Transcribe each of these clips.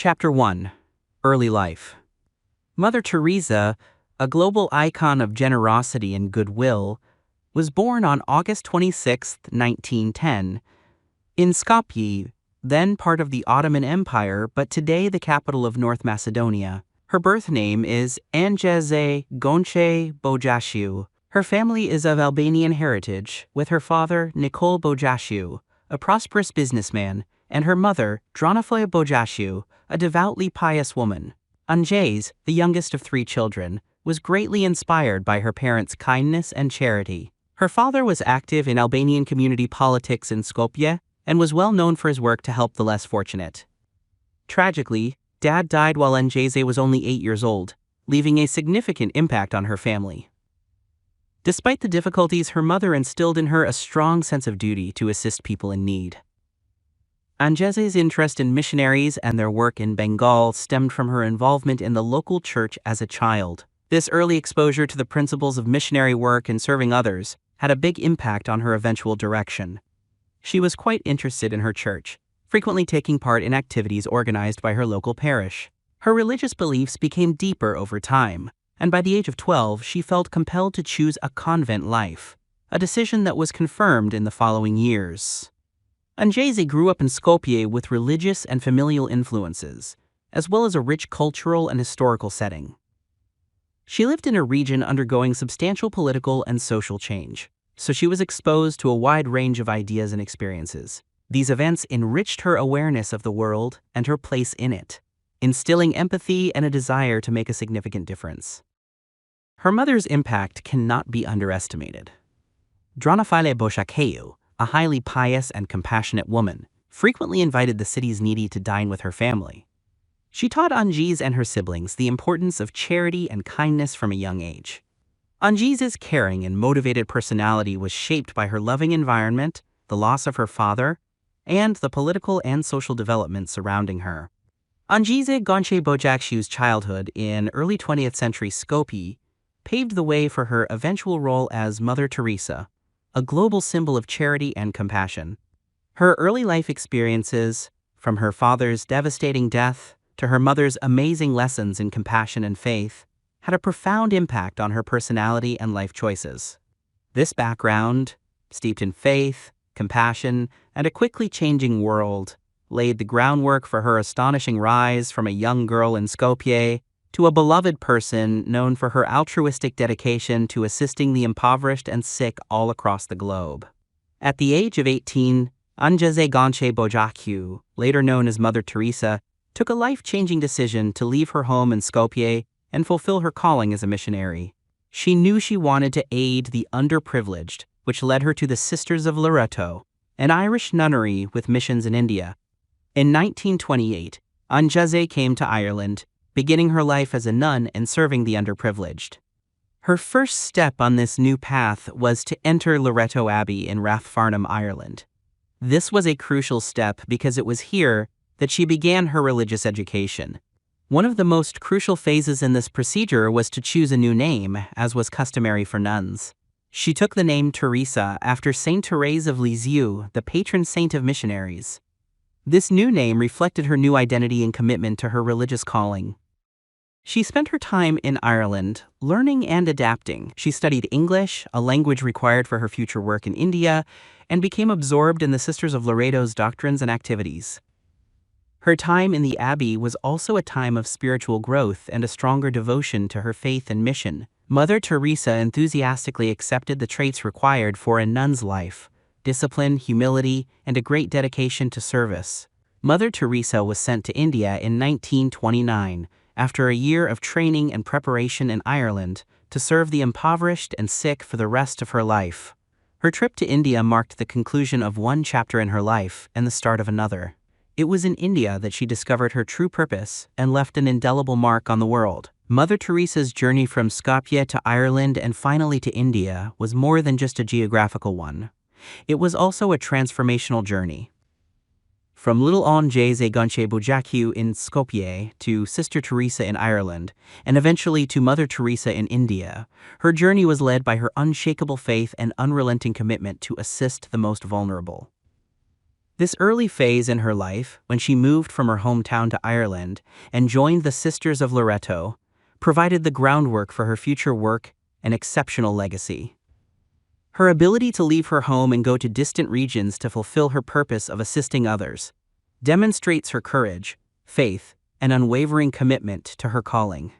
Chapter 1. Early Life. Mother Teresa, a global icon of generosity and goodwill, was born on August 26, 1910, in Skopje, then part of the Ottoman Empire but today the capital of North Macedonia. Her birth name is Anjeze Gonche Bojashiu. Her family is of Albanian heritage, with her father, Nicole Bojashiu, a prosperous businessman, and her mother, Dranofoya Bojashiu, a devoutly pious woman. Anjez, the youngest of 3 children, was greatly inspired by her parents' kindness and charity. Her father was active in Albanian community politics in Skopje and was well known for his work to help the less fortunate. Tragically, Dad died while Anjeze was only 8 years old, leaving a significant impact on her family. Despite the difficulties, her mother instilled in her a strong sense of duty to assist people in need. Anjeze's interest in missionaries and their work in Bengal stemmed from her involvement in the local church as a child. This early exposure to the principles of missionary work and serving others had a big impact on her eventual direction. She was quite interested in her church, frequently taking part in activities organized by her local parish. Her religious beliefs became deeper over time, and by the age of 12 she felt compelled to choose a convent life, a decision that was confirmed in the following years. Anjeze grew up in Skopje with religious and familial influences, as well as a rich cultural and historical setting. She lived in a region undergoing substantial political and social change, so she was exposed to a wide range of ideas and experiences. These events enriched her awareness of the world and her place in it, instilling empathy and a desire to make a significant difference. Her mother's impact cannot be underestimated. Dranofoya Bojashiu, a highly pious and compassionate woman, frequently invited the city's needy to dine with her family. She taught Anjez and her siblings the importance of charity and kindness from a young age. Anjez's caring and motivated personality was shaped by her loving environment, the loss of her father, and the political and social development surrounding her. Anjeze Gonche Bojashiu's childhood in early 20th century Skopje paved the way for her eventual role as Mother Teresa, a global symbol of charity and compassion. Her early life experiences, from her father's devastating death to her mother's amazing lessons in compassion and faith, had a profound impact on her personality and life choices. This background, steeped in faith, compassion, and a quickly changing world, laid the groundwork for her astonishing rise from a young girl in Skopje to a beloved person known for her altruistic dedication to assisting the impoverished and sick all across the globe. At the age of 18, Anjeze Gonche Bojashiu, later known as Mother Teresa, took a life-changing decision to leave her home in Skopje and fulfill her calling as a missionary. She knew she wanted to aid the underprivileged, which led her to the Sisters of Loreto, an Irish nunnery with missions in India. In 1928, Anjeze came to Ireland, beginning her life as a nun and serving the underprivileged. Her first step on this new path was to enter Loreto Abbey in Rathfarnham, Ireland. This was a crucial step because it was here that she began her religious education. One of the most crucial phases in this procedure was to choose a new name, as was customary for nuns. She took the name Teresa after Saint Therese of Lisieux, the patron saint of missionaries. This new name reflected her new identity and commitment to her religious calling. She spent her time in Ireland, learning and adapting. She studied English, a language required for her future work in India, and became absorbed in the Sisters of Loreto's doctrines and activities. Her time in the Abbey was also a time of spiritual growth and a stronger devotion to her faith and mission. Mother Teresa enthusiastically accepted the traits required for a nun's life: discipline, humility, and a great dedication to service. Mother Teresa was sent to India in 1929, after a year of training and preparation in Ireland, to serve the impoverished and sick for the rest of her life. Her trip to India marked the conclusion of one chapter in her life and the start of another. It was in India that she discovered her true purpose and left an indelible mark on the world. Mother Teresa's journey from Skopje to Ireland and finally to India was more than just a geographical one. It was also a transformational journey. From little Anjeze Gonche Bojashiu in Skopje to Sister Teresa in Ireland, and eventually to Mother Teresa in India, her journey was led by her unshakable faith and unrelenting commitment to assist the most vulnerable. This early phase in her life, when she moved from her hometown to Ireland and joined the Sisters of Loreto, provided the groundwork for her future work and exceptional legacy. Her ability to leave her home and go to distant regions to fulfill her purpose of assisting others demonstrates her courage, faith, and unwavering commitment to her calling.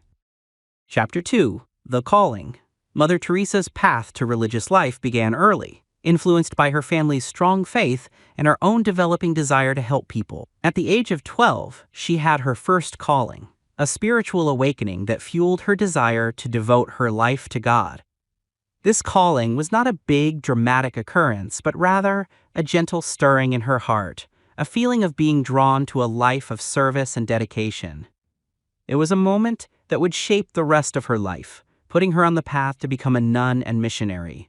Chapter 2: The Calling. Mother Teresa's path to religious life began early, influenced by her family's strong faith and her own developing desire to help people. At the age of 12, she had her first calling, a spiritual awakening that fueled her desire to devote her life to God. This calling was not a big, dramatic occurrence, but rather a gentle stirring in her heart, a feeling of being drawn to a life of service and dedication. It was a moment that would shape the rest of her life, putting her on the path to become a nun and missionary.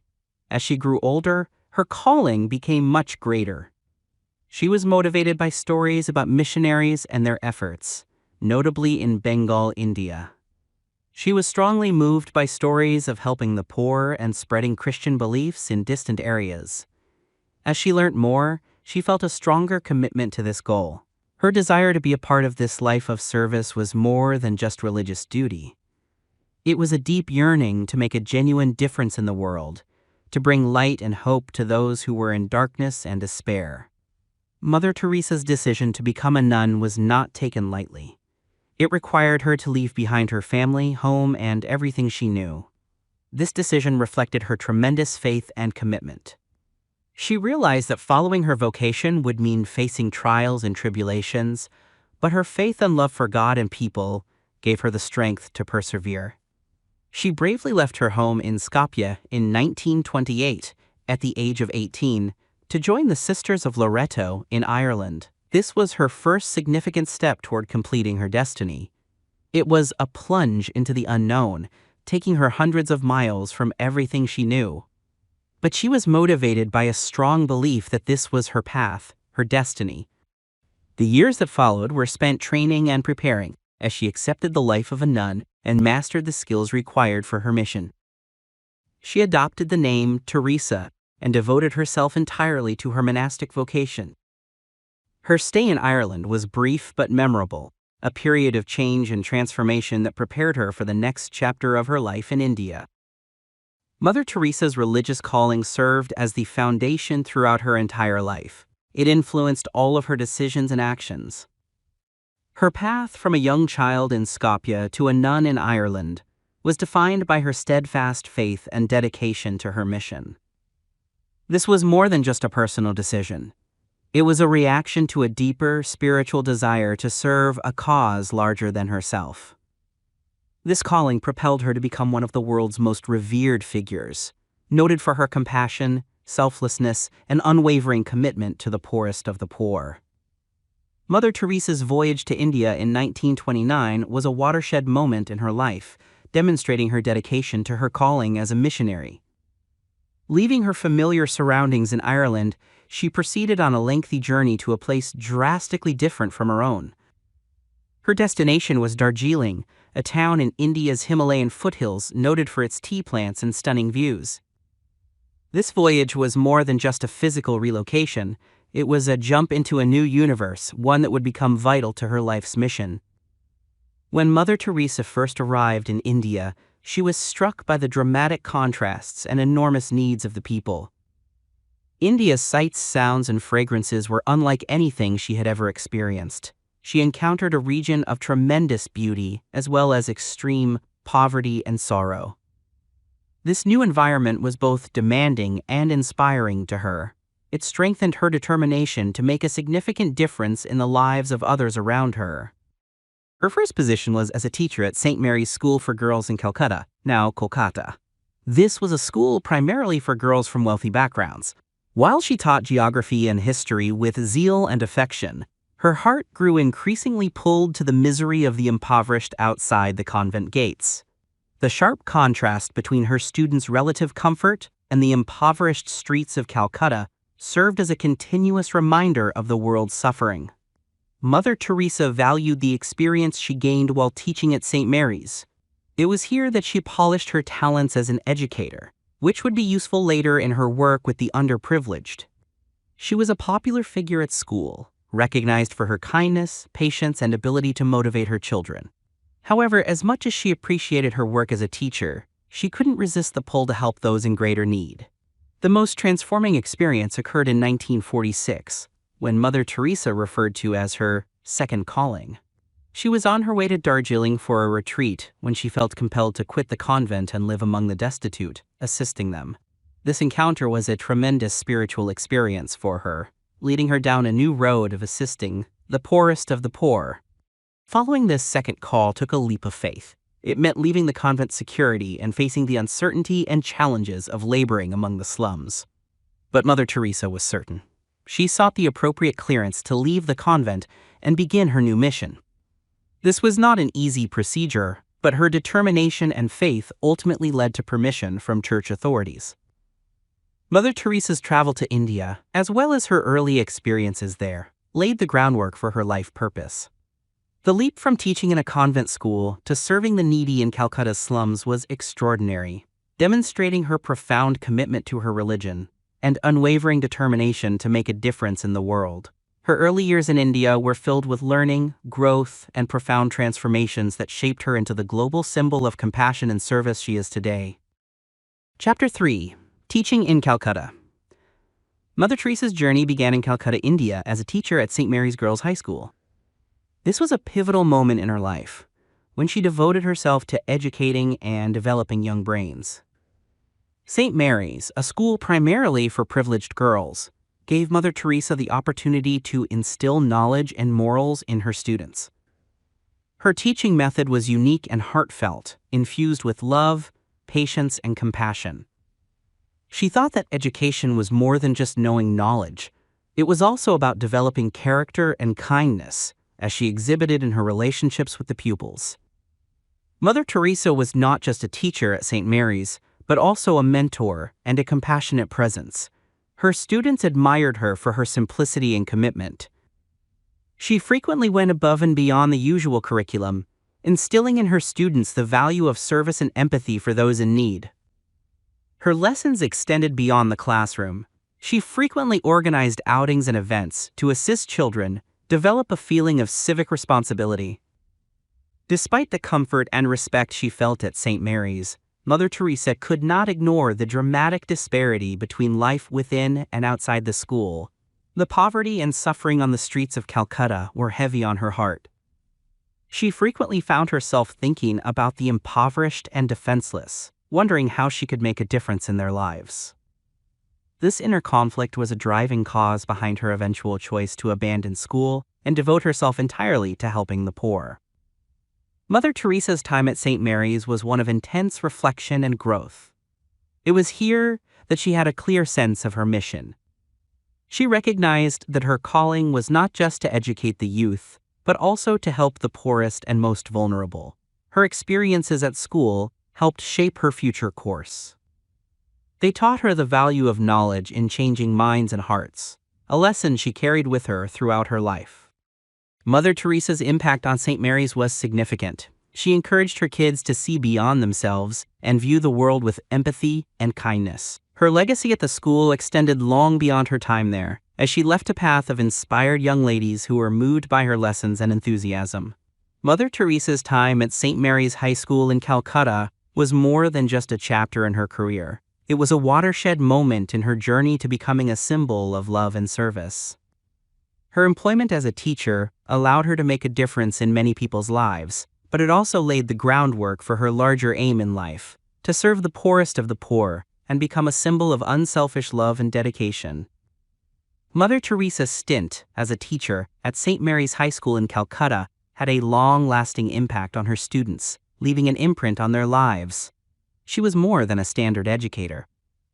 As she grew older, her calling became much greater. She was motivated by stories about missionaries and their efforts, notably in Bengal, India. She was strongly moved by stories of helping the poor and spreading Christian beliefs in distant areas. As she learnt more, she felt a stronger commitment to this goal. Her desire to be a part of this life of service was more than just religious duty. It was a deep yearning to make a genuine difference in the world, to bring light and hope to those who were in darkness and despair. Mother Teresa's decision to become a nun was not taken lightly. It required her to leave behind her family, home, and everything she knew. This decision reflected her tremendous faith and commitment. She realized that following her vocation would mean facing trials and tribulations, but her faith and love for God and people gave her the strength to persevere. She bravely left her home in Skopje in 1928, at the age of 18, to join the Sisters of Loreto in Ireland. This was her first significant step toward completing her destiny. It was a plunge into the unknown, taking her hundreds of miles from everything she knew. But she was motivated by a strong belief that this was her path, her destiny. The years that followed were spent training and preparing as she accepted the life of a nun and mastered the skills required for her mission. She adopted the name Teresa and devoted herself entirely to her monastic vocation. Her stay in Ireland was brief but memorable, a period of change and transformation that prepared her for the next chapter of her life in India. Mother Teresa's religious calling served as the foundation throughout her entire life. It influenced all of her decisions and actions. Her path from a young child in Skopje to a nun in Ireland was defined by her steadfast faith and dedication to her mission. This was more than just a personal decision. It was a reaction to a deeper spiritual desire to serve a cause larger than herself. This calling propelled her to become one of the world's most revered figures, noted for her compassion, selflessness, and unwavering commitment to the poorest of the poor. Mother Teresa's voyage to India in 1929 was a watershed moment in her life, demonstrating her dedication to her calling as a missionary. Leaving her familiar surroundings in Ireland, she proceeded on a lengthy journey to a place drastically different from her own. Her destination was Darjeeling, a town in India's Himalayan foothills noted for its tea plants and stunning views. This voyage was more than just a physical relocation. It was a jump into a new universe, one that would become vital to her life's mission. When Mother Teresa first arrived in India, she was struck by the dramatic contrasts and enormous needs of the people. India's sights, sounds, and fragrances were unlike anything she had ever experienced. She encountered a region of tremendous beauty, as well as extreme poverty and sorrow. This new environment was both demanding and inspiring to her. It strengthened her determination to make a significant difference in the lives of others around her. Her first position was as a teacher at St. Mary's School for Girls in Calcutta, now Calcutta. This was a school primarily for girls from wealthy backgrounds. While she taught geography and history with zeal and affection, her heart grew increasingly pulled to the misery of the impoverished outside the convent gates. The sharp contrast between her students' relative comfort and the impoverished streets of Calcutta served as a continuous reminder of the world's suffering. Mother Teresa valued the experience she gained while teaching at St. Mary's. It was here that she polished her talents as an educator, which would be useful later in her work with the underprivileged. She was a popular figure at school, recognized for her kindness, patience, and ability to motivate her children. However, as much as she appreciated her work as a teacher, she couldn't resist the pull to help those in greater need. The most transforming experience occurred in 1946, when Mother Teresa referred to as her second calling. She was on her way to Darjeeling for a retreat when she felt compelled to quit the convent and live among the destitute, assisting them. This encounter was a tremendous spiritual experience for her, leading her down a new road of assisting the poorest of the poor. Following this second call took a leap of faith. It meant leaving the convent's security and facing the uncertainty and challenges of laboring among the slums. But Mother Teresa was certain. She sought the appropriate clearance to leave the convent and begin her new mission. This was not an easy procedure, but her determination and faith ultimately led to permission from church authorities. Mother Teresa's travel to India, as well as her early experiences there, laid the groundwork for her life purpose. The leap from teaching in a convent school to serving the needy in Calcutta's slums was extraordinary, demonstrating her profound commitment to her religion and unwavering determination to make a difference in the world. Her early years in India were filled with learning, growth, and profound transformations that shaped her into the global symbol of compassion and service she is today. Chapter 3. Teaching in Calcutta. Mother Teresa's journey began in Calcutta, India, as a teacher at St. Mary's Girls' High School. This was a pivotal moment in her life, when she devoted herself to educating and developing young brains. St. Mary's, a school primarily for privileged girls, gave Mother Teresa the opportunity to instill knowledge and morals in her students. Her teaching method was unique and heartfelt, infused with love, patience, and compassion. She thought that education was more than just knowing knowledge. It was also about developing character and kindness, as she exhibited in her relationships with the pupils. Mother Teresa was not just a teacher at St. Mary's, but also a mentor and a compassionate presence. Her students admired her for her simplicity and commitment. She frequently went above and beyond the usual curriculum, instilling in her students the value of service and empathy for those in need. Her lessons extended beyond the classroom. She frequently organized outings and events to assist children develop a feeling of civic responsibility. Despite the comfort and respect she felt at St. Mary's, Mother Teresa could not ignore the dramatic disparity between life within and outside the school. The poverty and suffering on the streets of Calcutta were heavy on her heart. She frequently found herself thinking about the impoverished and defenseless, wondering how she could make a difference in their lives. This inner conflict was a driving cause behind her eventual choice to abandon school and devote herself entirely to helping the poor. Mother Teresa's time at St. Mary's was one of intense reflection and growth. It was here that she had a clear sense of her mission. She recognized that her calling was not just to educate the youth, but also to help the poorest and most vulnerable. Her experiences at school helped shape her future course. They taught her the value of knowledge in changing minds and hearts, a lesson she carried with her throughout her life. Mother Teresa's impact on St. Mary's was significant. She encouraged her kids to see beyond themselves and view the world with empathy and kindness. Her legacy at the school extended long beyond her time there, as she left a path of inspired young ladies who were moved by her lessons and enthusiasm. Mother Teresa's time at St. Mary's High School in Calcutta was more than just a chapter in her career. It was a watershed moment in her journey to becoming a symbol of love and service. Her employment as a teacher allowed her to make a difference in many people's lives, but it also laid the groundwork for her larger aim in life, to serve the poorest of the poor and become a symbol of unselfish love and dedication. Mother Teresa's stint as a teacher at St. Mary's High School in Calcutta had a long-lasting impact on her students, leaving an imprint on their lives. She was more than a standard educator.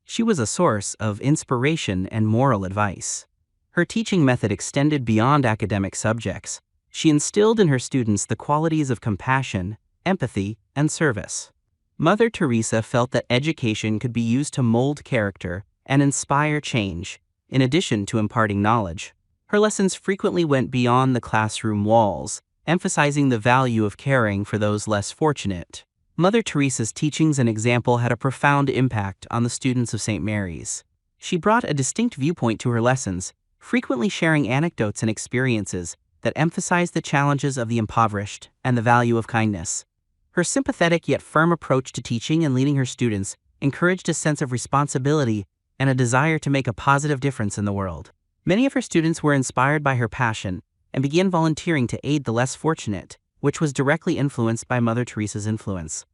She was a source of inspiration and moral advice. Her teaching method extended beyond academic subjects. She instilled in her students the qualities of compassion, empathy, and service. Mother Teresa felt that education could be used to mold character and inspire change, in addition to imparting knowledge. Her lessons frequently went beyond the classroom walls, emphasizing the value of caring for those less fortunate. Mother Teresa's teachings and example had a profound impact on the students of St. Mary's. She brought a distinct viewpoint to her lessons, frequently sharing anecdotes and experiences that emphasized the challenges of the impoverished and the value of kindness. Her sympathetic yet firm approach to teaching and leading her students encouraged a sense of responsibility and a desire to make a positive difference in the world. Many of her students were inspired by her passion and began volunteering to aid the less fortunate, which was directly influenced by Mother Teresa's influence.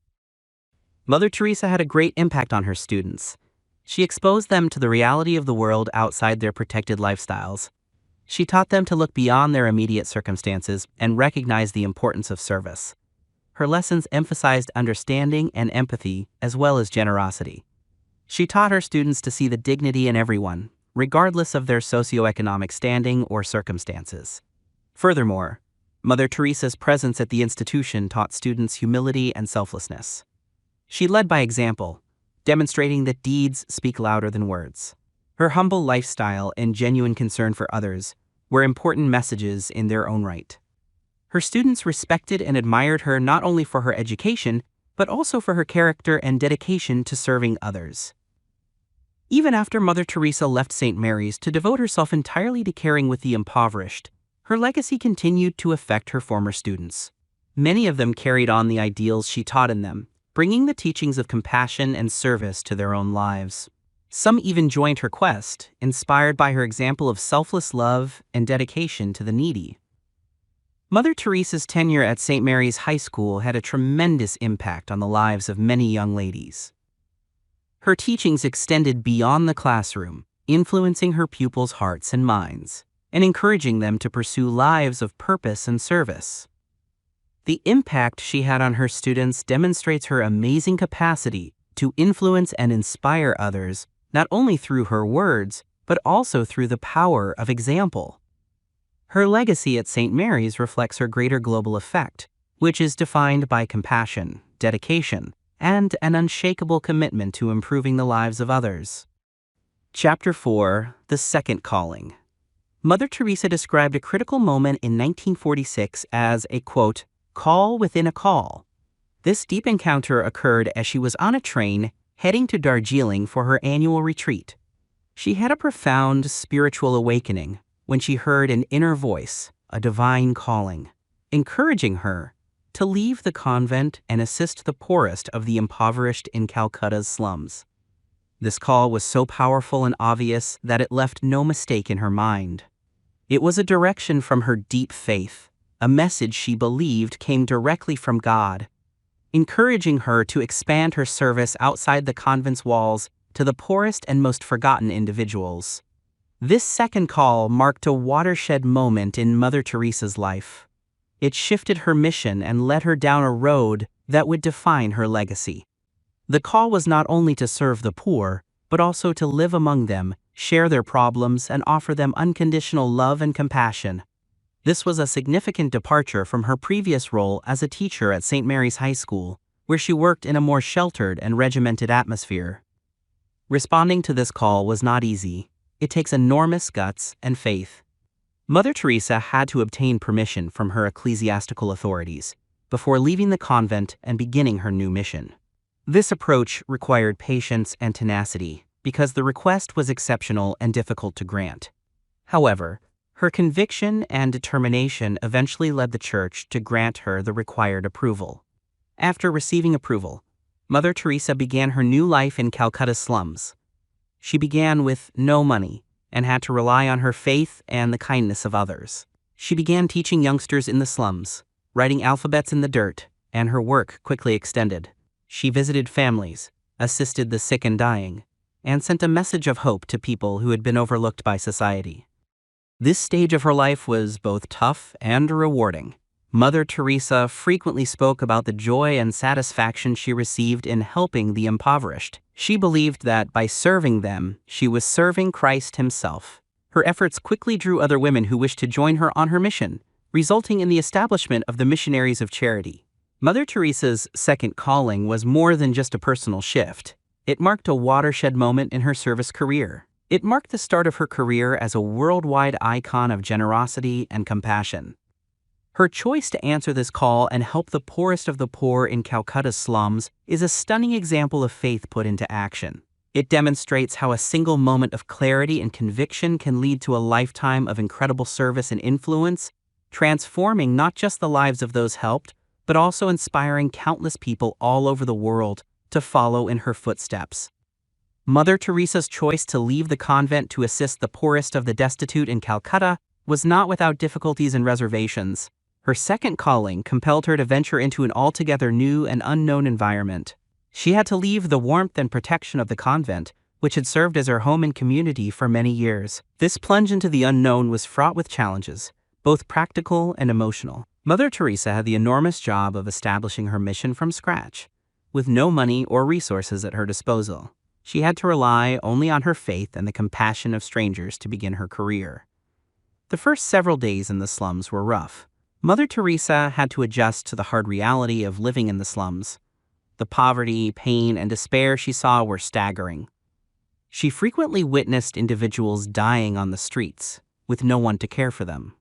Mother Teresa had a great impact on her students. She exposed them to the reality of the world outside their protected lifestyles. She taught them to look beyond their immediate circumstances and recognize the importance of service. Her lessons emphasized understanding and empathy as well as generosity. She taught her students to see the dignity in everyone, regardless of their socioeconomic standing or circumstances. Furthermore, Mother Teresa's presence at the institution taught students humility and selflessness. She led by example, demonstrating that deeds speak louder than words. Her humble lifestyle and genuine concern for others were important messages in their own right. Her students respected and admired her not only for her education, but also for her character and dedication to serving others. Even after Mother Teresa left St. Mary's to devote herself entirely to caring with the impoverished, her legacy continued to affect her former students. Many of them carried on the ideals she taught in them, bringing the teachings of compassion and service to their own lives. Some even joined her quest, inspired by her example of selfless love and dedication to the needy. Mother Teresa's tenure at St. Mary's High School had a tremendous impact on the lives of many young ladies. Her teachings extended beyond the classroom, influencing her pupils' hearts and minds, and encouraging them to pursue lives of purpose and service. The impact she had on her students demonstrates her amazing capacity to influence and inspire others, not only through her words, but also through the power of example. Her legacy at St. Mary's reflects her greater global effect, which is defined by compassion, dedication, and an unshakable commitment to improving the lives of others. Chapter 4: The Second Calling. Mother Teresa described a critical moment in 1946 as a, quote, call within a call. This deep encounter occurred as she was on a train heading to Darjeeling for her annual retreat. She had a profound spiritual awakening when she heard an inner voice, a divine calling, encouraging her to leave the convent and assist the poorest of the impoverished in Calcutta's slums. This call was so powerful and obvious that it left no mistake in her mind. It was a direction from her deep faith, a message she believed came directly from God, encouraging her to expand her service outside the convent's walls to the poorest and most forgotten individuals. This second call marked a watershed moment in Mother Teresa's life. It shifted her mission and led her down a road that would define her legacy. The call was not only to serve the poor, but also to live among them, share their problems, and offer them unconditional love and compassion. This was a significant departure from her previous role as a teacher at St. Mary's High School, where she worked in a more sheltered and regimented atmosphere. Responding to this call was not easy. It takes enormous guts and faith. Mother Teresa had to obtain permission from her ecclesiastical authorities before leaving the convent and beginning her new mission. This approach required patience and tenacity because the request was exceptional and difficult to grant. However, her conviction and determination eventually led the Church to grant her the required approval. After receiving approval, Mother Teresa began her new life in Calcutta's slums. She began with no money and had to rely on her faith and the kindness of others. She began teaching youngsters in the slums, writing alphabets in the dirt, and her work quickly extended. She visited families, assisted the sick and dying, and sent a message of hope to people who had been overlooked by society. This stage of her life was both tough and rewarding. Mother Teresa frequently spoke about the joy and satisfaction she received in helping the impoverished. She believed that by serving them, she was serving Christ himself. Her efforts quickly drew other women who wished to join her on her mission, resulting in the establishment of the Missionaries of Charity. Mother Teresa's second calling was more than just a personal shift. It marked a watershed moment in her service career. It marked the start of her career as a worldwide icon of generosity and compassion. Her choice to answer this call and help the poorest of the poor in Calcutta's slums is a stunning example of faith put into action. It demonstrates how a single moment of clarity and conviction can lead to a lifetime of incredible service and influence, transforming not just the lives of those helped, but also inspiring countless people all over the world to follow in her footsteps. Mother Teresa's choice to leave the convent to assist the poorest of the destitute in Calcutta was not without difficulties and reservations. Her second calling compelled her to venture into an altogether new and unknown environment. She had to leave the warmth and protection of the convent, which had served as her home and community for many years. This plunge into the unknown was fraught with challenges, both practical and emotional. Mother Teresa had the enormous job of establishing her mission from scratch, with no money or resources at her disposal. She had to rely only on her faith and the compassion of strangers to begin her career. The first several days in the slums were rough. Mother Teresa had to adjust to the hard reality of living in the slums. The poverty, pain, and despair she saw were staggering. She frequently witnessed individuals dying on the streets, with no one to care for them.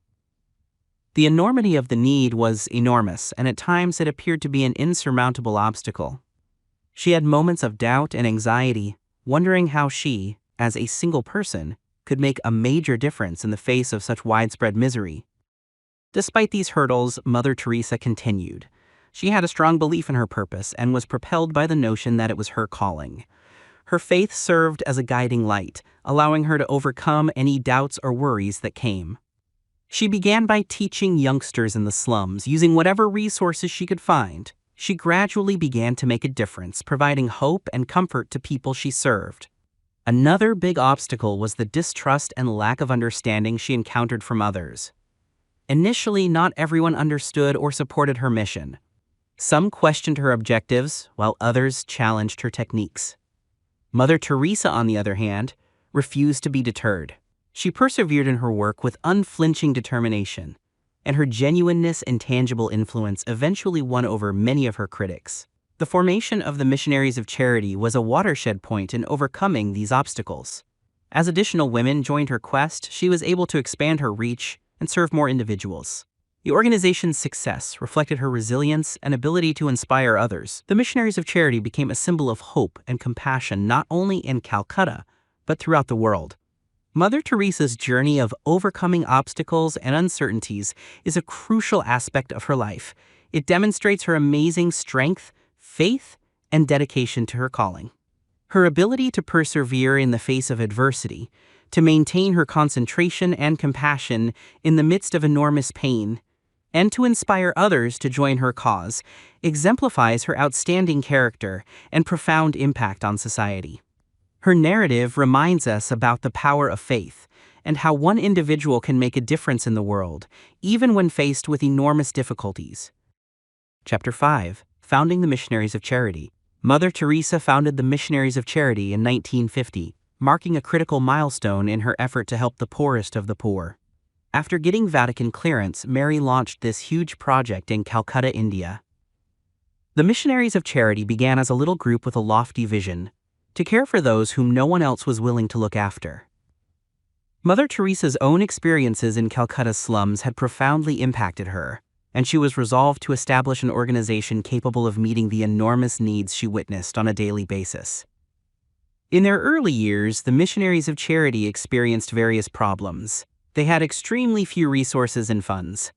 The enormity of the need was enormous, and at times it appeared to be an insurmountable obstacle. She had moments of doubt and anxiety, wondering how she, as a single person, could make a major difference in the face of such widespread misery. Despite these hurdles, Mother Teresa continued. She had a strong belief in her purpose and was propelled by the notion that it was her calling. Her faith served as a guiding light, allowing her to overcome any doubts or worries that came. She began by teaching youngsters in the slums, using whatever resources she could find. She gradually began to make a difference, providing hope and comfort to people she served. Another big obstacle was the distrust and lack of understanding she encountered from others. Initially, not everyone understood or supported her mission. Some questioned her objectives, while others challenged her techniques. Mother Teresa, on the other hand, refused to be deterred. She persevered in her work with unflinching determination, and her genuineness and tangible influence eventually won over many of her critics. The formation of the Missionaries of Charity was a watershed point in overcoming these obstacles. As additional women joined her quest, she was able to expand her reach and serve more individuals. The organization's success reflected her resilience and ability to inspire others. The Missionaries of Charity became a symbol of hope and compassion not only in Calcutta, but throughout the world. Mother Teresa's journey of overcoming obstacles and uncertainties is a crucial aspect of her life. It demonstrates her amazing strength, faith, and dedication to her calling. Her ability to persevere in the face of adversity, to maintain her concentration and compassion in the midst of enormous pain, and to inspire others to join her cause, exemplifies her outstanding character and profound impact on society. Her narrative reminds us about the power of faith and how one individual can make a difference in the world, even when faced with enormous difficulties. Chapter 5. Founding the Missionaries of Charity. Mother Teresa founded the Missionaries of Charity in 1950, marking a critical milestone in her effort to help the poorest of the poor. After getting Vatican clearance, Mary launched this huge project in Calcutta, India. The Missionaries of Charity began as a little group with a lofty vision: to care for those whom no one else was willing to look after. Mother Teresa's own experiences in Calcutta's slums had profoundly impacted her, and she was resolved to establish an organization capable of meeting the enormous needs she witnessed on a daily basis. In their early years, the Missionaries of Charity experienced various problems. They had extremely few resources and funds.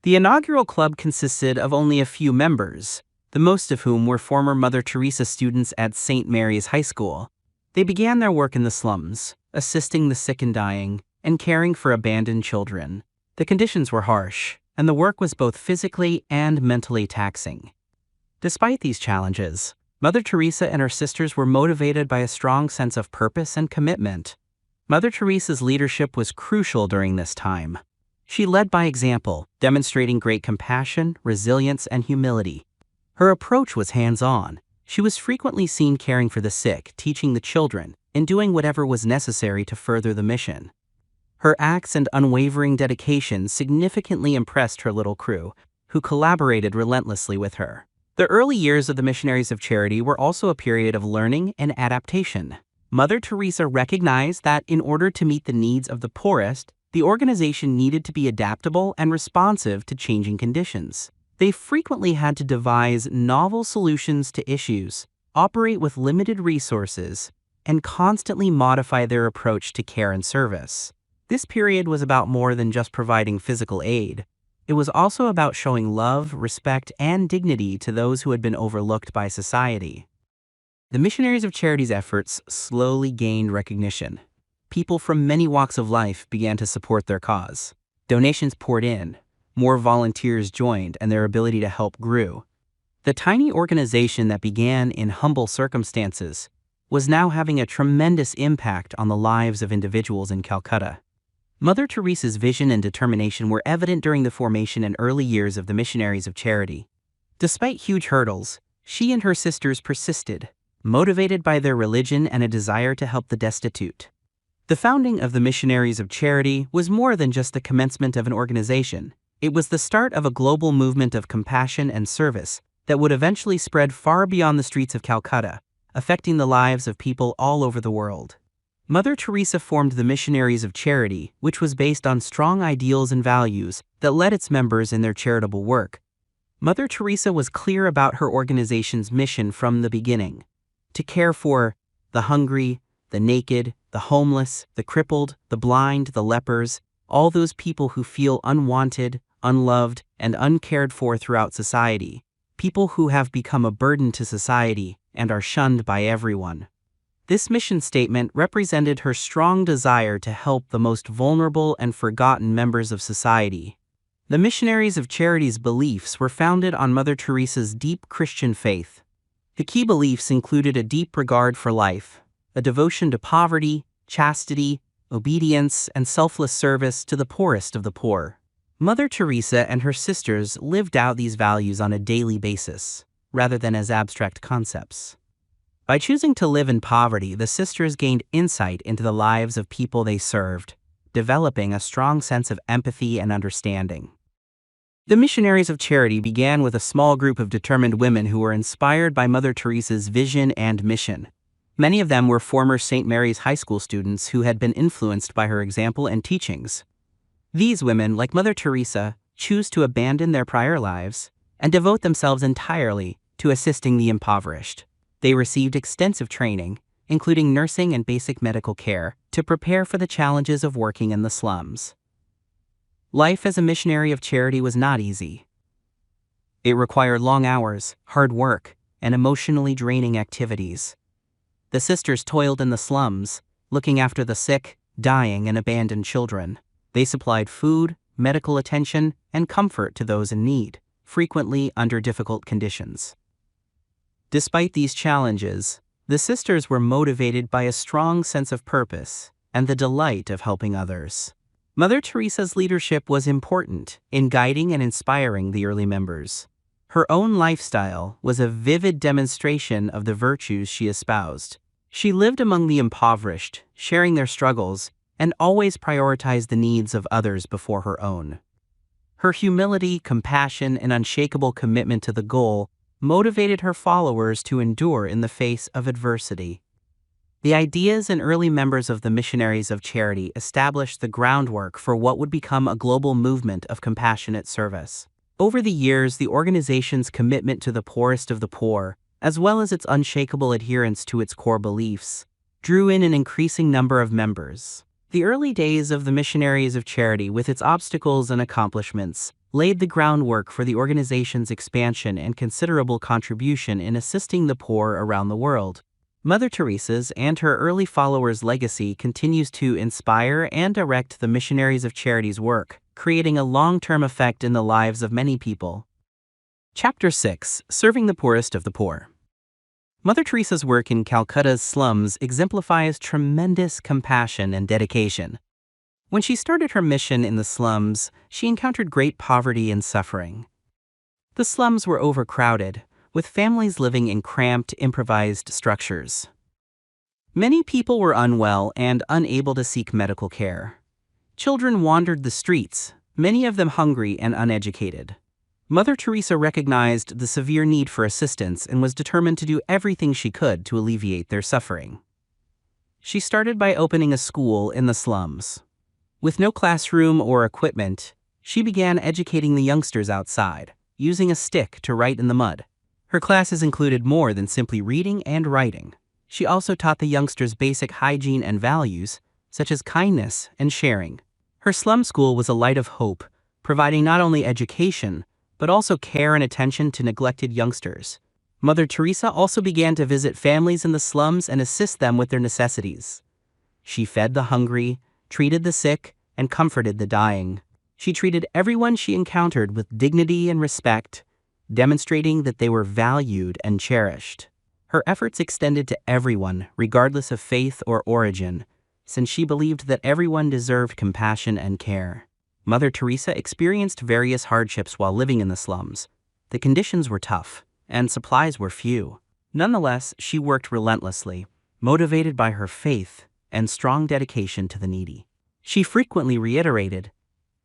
The inaugural club consisted of only a few members, the most of whom were former Mother Teresa students at St. Mary's High School. They began their work in the slums, assisting the sick and dying, and caring for abandoned children. The conditions were harsh, and the work was both physically and mentally taxing. Despite these challenges, Mother Teresa and her sisters were motivated by a strong sense of purpose and commitment. Mother Teresa's leadership was crucial during this time. She led by example, demonstrating great compassion, resilience, and humility. Her approach was hands-on. She was frequently seen caring for the sick, teaching the children, and doing whatever was necessary to further the mission. Her acts and unwavering dedication significantly impressed her little crew, who collaborated relentlessly with her. The early years of the Missionaries of Charity were also a period of learning and adaptation. Mother Teresa recognized that in order to meet the needs of the poorest, the organization needed to be adaptable and responsive to changing conditions. They frequently had to devise novel solutions to issues, operate with limited resources, and constantly modify their approach to care and service. This period was about more than just providing physical aid. It was also about showing love, respect, and dignity to those who had been overlooked by society. The Missionaries of Charity's efforts slowly gained recognition. People from many walks of life began to support their cause. Donations poured in, more volunteers joined, and their ability to help grew. The tiny organization that began in humble circumstances was now having a tremendous impact on the lives of individuals in Calcutta. Mother Teresa's vision and determination were evident during the formation and early years of the Missionaries of Charity. Despite huge hurdles, she and her sisters persisted, motivated by their religion and a desire to help the destitute. The founding of the Missionaries of Charity was more than just the commencement of an organization. It was the start of a global movement of compassion and service that would eventually spread far beyond the streets of Calcutta, affecting the lives of people all over the world. Mother Teresa formed the Missionaries of Charity, which was based on strong ideals and values that led its members in their charitable work. Mother Teresa was clear about her organization's mission from the beginning: to care for the hungry, the naked, the homeless, the crippled, the blind, the lepers, all those people who feel unwanted, unloved, and uncared for throughout society, people who have become a burden to society and are shunned by everyone. This mission statement represented her strong desire to help the most vulnerable and forgotten members of society. The Missionaries of Charity's beliefs were founded on Mother Teresa's deep Christian faith. The key beliefs included a deep regard for life, a devotion to poverty, chastity, obedience, and selfless service to the poorest of the poor. Mother Teresa and her sisters lived out these values on a daily basis, rather than as abstract concepts. By choosing to live in poverty, the sisters gained insight into the lives of people they served, developing a strong sense of empathy and understanding. The Missionaries of Charity began with a small group of determined women who were inspired by Mother Teresa's vision and mission. Many of them were former St. Mary's High School students who had been influenced by her example and teachings. These women, like Mother Teresa, choose to abandon their prior lives and devote themselves entirely to assisting the impoverished. They received extensive training, including nursing and basic medical care, to prepare for the challenges of working in the slums. Life as a missionary of charity was not easy. It required long hours, hard work, and emotionally draining activities. The sisters toiled in the slums, looking after the sick, dying, and abandoned children. They supplied food, medical attention, and comfort to those in need, frequently under difficult conditions. Despite these challenges, the sisters were motivated by a strong sense of purpose and the delight of helping others. Mother Teresa's leadership was important in guiding and inspiring the early members. Her own lifestyle was a vivid demonstration of the virtues she espoused. She lived among the impoverished, sharing their struggles, and always prioritized the needs of others before her own. Her humility, compassion, and unshakable commitment to the goal motivated her followers to endure in the face of adversity. The ideas and early members of the Missionaries of Charity established the groundwork for what would become a global movement of compassionate service. Over the years, the organization's commitment to the poorest of the poor, as well as its unshakable adherence to its core beliefs, drew in an increasing number of members. The early days of the Missionaries of Charity, with its obstacles and accomplishments, laid the groundwork for the organization's expansion and considerable contribution in assisting the poor around the world. Mother Teresa's and her early followers' legacy continues to inspire and direct the Missionaries of Charity's work, creating a long-term effect in the lives of many people. Chapter 6: Serving the Poorest of the Poor. Mother Teresa's work in Calcutta's slums exemplifies tremendous compassion and dedication. When she started her mission in the slums, she encountered great poverty and suffering. The slums were overcrowded, with families living in cramped, improvised structures. Many people were unwell and unable to seek medical care. Children wandered the streets, many of them hungry and uneducated. Mother Teresa recognized the severe need for assistance and was determined to do everything she could to alleviate their suffering. She started by opening a school in the slums. With no classroom or equipment, she began educating the youngsters outside, using a stick to write in the mud. Her classes included more than simply reading and writing. She also taught the youngsters basic hygiene and values, such as kindness and sharing. Her slum school was a light of hope, providing not only education, but also care and attention to neglected youngsters. Mother Teresa also began to visit families in the slums and assist them with their necessities. She fed the hungry, treated the sick, and comforted the dying. She treated everyone she encountered with dignity and respect, demonstrating that they were valued and cherished. Her efforts extended to everyone, regardless of faith or origin, since she believed that everyone deserved compassion and care. Mother Teresa experienced various hardships while living in the slums. The conditions were tough, and supplies were few. Nonetheless, she worked relentlessly, motivated by her faith and strong dedication to the needy. She frequently reiterated,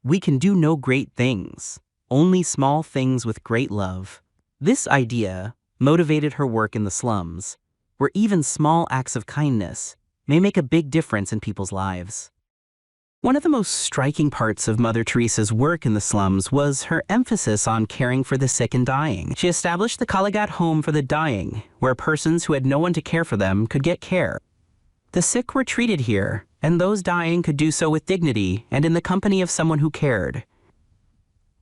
"We can do no great things, only small things with great love." This idea motivated her work in the slums, where even small acts of kindness may make a big difference in people's lives. One of the most striking parts of Mother Teresa's work in the slums was her emphasis on caring for the sick and dying. She established the Calcutta home for the dying, where persons who had no one to care for them could get care. The sick were treated here, and those dying could do so with dignity and in the company of someone who cared.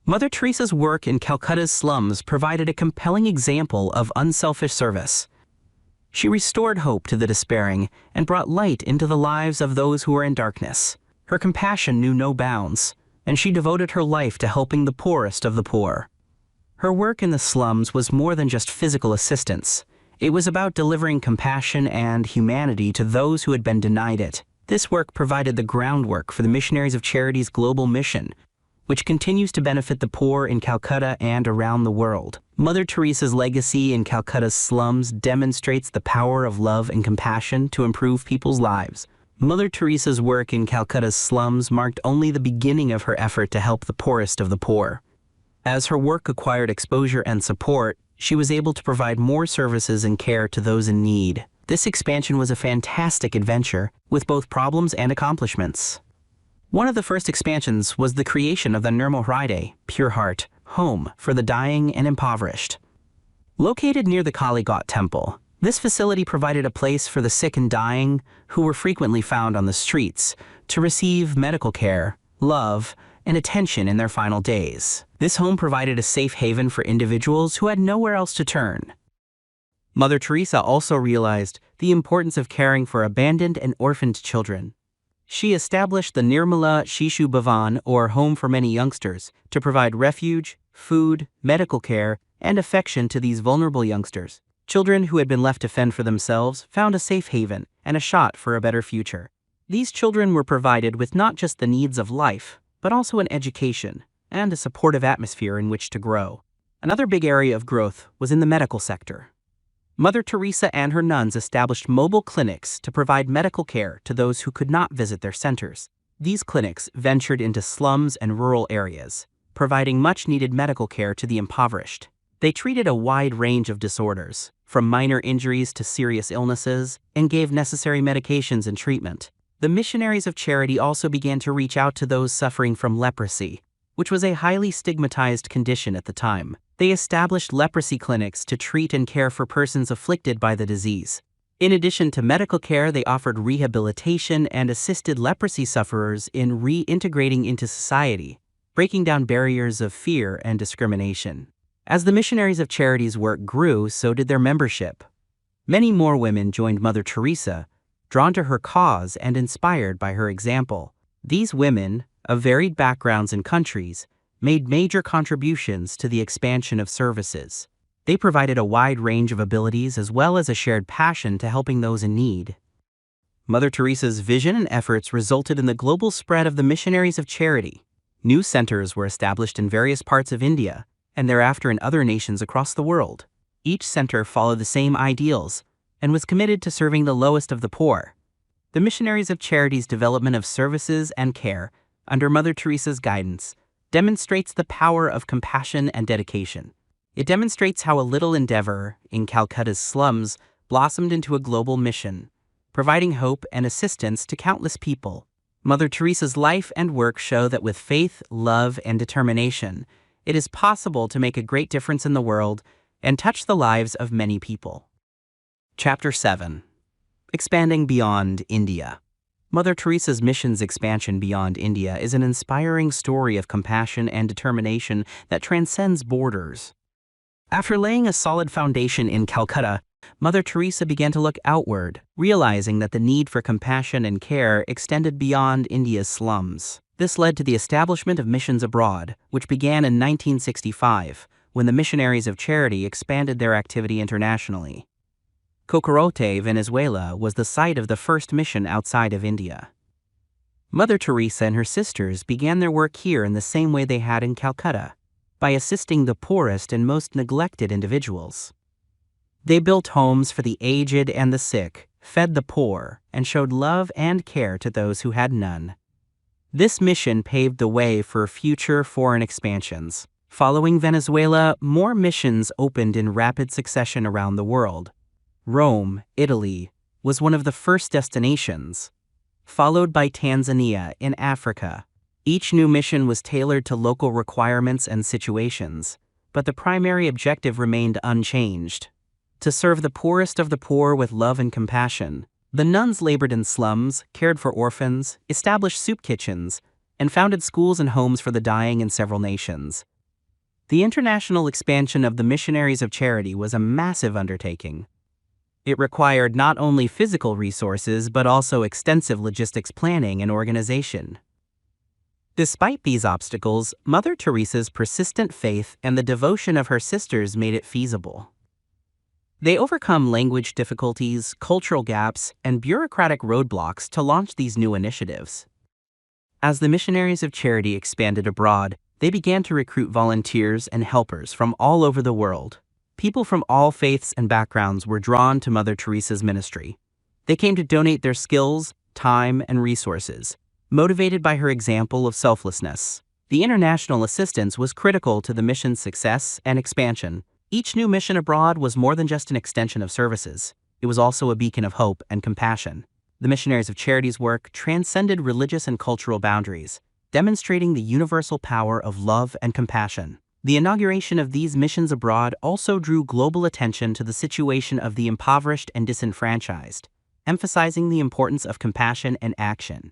Mother Teresa's work in Calcutta's slums provided a compelling example of unselfish service. She restored hope to the despairing and brought light into the lives of those who were in darkness. Her compassion knew no bounds, and she devoted her life to helping the poorest of the poor. Her work in the slums was more than just physical assistance. It was about delivering compassion and humanity to those who had been denied it. This work provided the groundwork for the Missionaries of Charity's global mission, which continues to benefit the poor in Calcutta and around the world. Mother Teresa's legacy in Calcutta's slums demonstrates the power of love and compassion to improve people's lives. Mother Teresa's work in Calcutta's slums marked only the beginning of her effort to help the poorest of the poor. As her work acquired exposure and support, she was able to provide more services and care to those in need. This expansion was a fantastic adventure, with both problems and accomplishments. One of the first expansions was the creation of the Nirmohride, Pure Heart, home for the dying and impoverished. Located near the Calcutta temple, this facility provided a place for the sick and dying, who were frequently found on the streets, to receive medical care, love, and attention in their final days. This home provided a safe haven for individuals who had nowhere else to turn. Mother Teresa also realized the importance of caring for abandoned and orphaned children. She established the Nirmala Shishu Bhavan, or Home for Many Youngsters, to provide refuge, food, medical care, and affection to these vulnerable youngsters. Children who had been left to fend for themselves found a safe haven and a shot for a better future. These children were provided with not just the needs of life, but also an education and a supportive atmosphere in which to grow. Another big area of growth was in the medical sector. Mother Teresa and her nuns established mobile clinics to provide medical care to those who could not visit their centers. These clinics ventured into slums and rural areas, providing much-needed medical care to the impoverished. They treated a wide range of disorders, from minor injuries to serious illnesses, and gave necessary medications and treatment. The Missionaries of Charity also began to reach out to those suffering from leprosy, which was a highly stigmatized condition at the time. They established leprosy clinics to treat and care for persons afflicted by the disease. In addition to medical care, they offered rehabilitation and assisted leprosy sufferers in reintegrating into society, breaking down barriers of fear and discrimination. As the Missionaries of Charity's work grew, so did their membership. Many more women joined Mother Teresa, drawn to her cause and inspired by her example. These women, of varied backgrounds and countries, made major contributions to the expansion of services. They provided a wide range of abilities as well as a shared passion to helping those in need. Mother Teresa's vision and efforts resulted in the global spread of the Missionaries of Charity. New centers were established in various parts of India, and thereafter in other nations across the world. Each center followed the same ideals and was committed to serving the lowest of the poor. The Missionaries of Charity's development of services and care, under Mother Teresa's guidance, demonstrates the power of compassion and dedication. It demonstrates how a little endeavor in Calcutta's slums blossomed into a global mission, providing hope and assistance to countless people. Mother Teresa's life and work show that with faith, love, and determination, it is possible to make a great difference in the world and touched the lives of many people. Chapter 7. Expanding Beyond India. Mother Teresa's mission's expansion beyond India is an inspiring story of compassion and determination that transcends borders. After laying a solid foundation in Calcutta, Mother Teresa began to look outward, realizing that the need for compassion and care extended beyond India's slums. This led to the establishment of missions abroad, which began in 1965, when the Missionaries of Charity expanded their activity internationally. Cocorote, Venezuela, was the site of the first mission outside of India. Mother Teresa and her sisters began their work here in the same way they had in Calcutta, by assisting the poorest and most neglected individuals. They built homes for the aged and the sick, fed the poor, and showed love and care to those who had none. This mission paved the way for future foreign expansions. Following Venezuela, more missions opened in rapid succession around the world. Rome, Italy, was one of the first destinations, followed by Tanzania in Africa. Each new mission was tailored to local requirements and situations, but the primary objective remained unchanged: to serve the poorest of the poor with love and compassion. The nuns labored in slums, cared for orphans, established soup kitchens, and founded schools and homes for the dying in several nations. The international expansion of the Missionaries of Charity was a massive undertaking. It required not only physical resources but also extensive logistics planning and organization. Despite these obstacles, Mother Teresa's persistent faith and the devotion of her sisters made it feasible. They overcome language difficulties, cultural gaps, and bureaucratic roadblocks to launch these new initiatives. As the Missionaries of Charity expanded abroad, they began to recruit volunteers and helpers from all over the world. People from all faiths and backgrounds were drawn to Mother Teresa's ministry. They came to donate their skills, time, and resources, motivated by her example of selflessness. The international assistance was critical to the mission's success and expansion. Each new mission abroad was more than just an extension of services. It was also a beacon of hope and compassion. The Missionaries of Charity's work transcended religious and cultural boundaries, demonstrating the universal power of love and compassion. The inauguration of these missions abroad also drew global attention to the situation of the impoverished and disenfranchised, emphasizing the importance of compassion and action.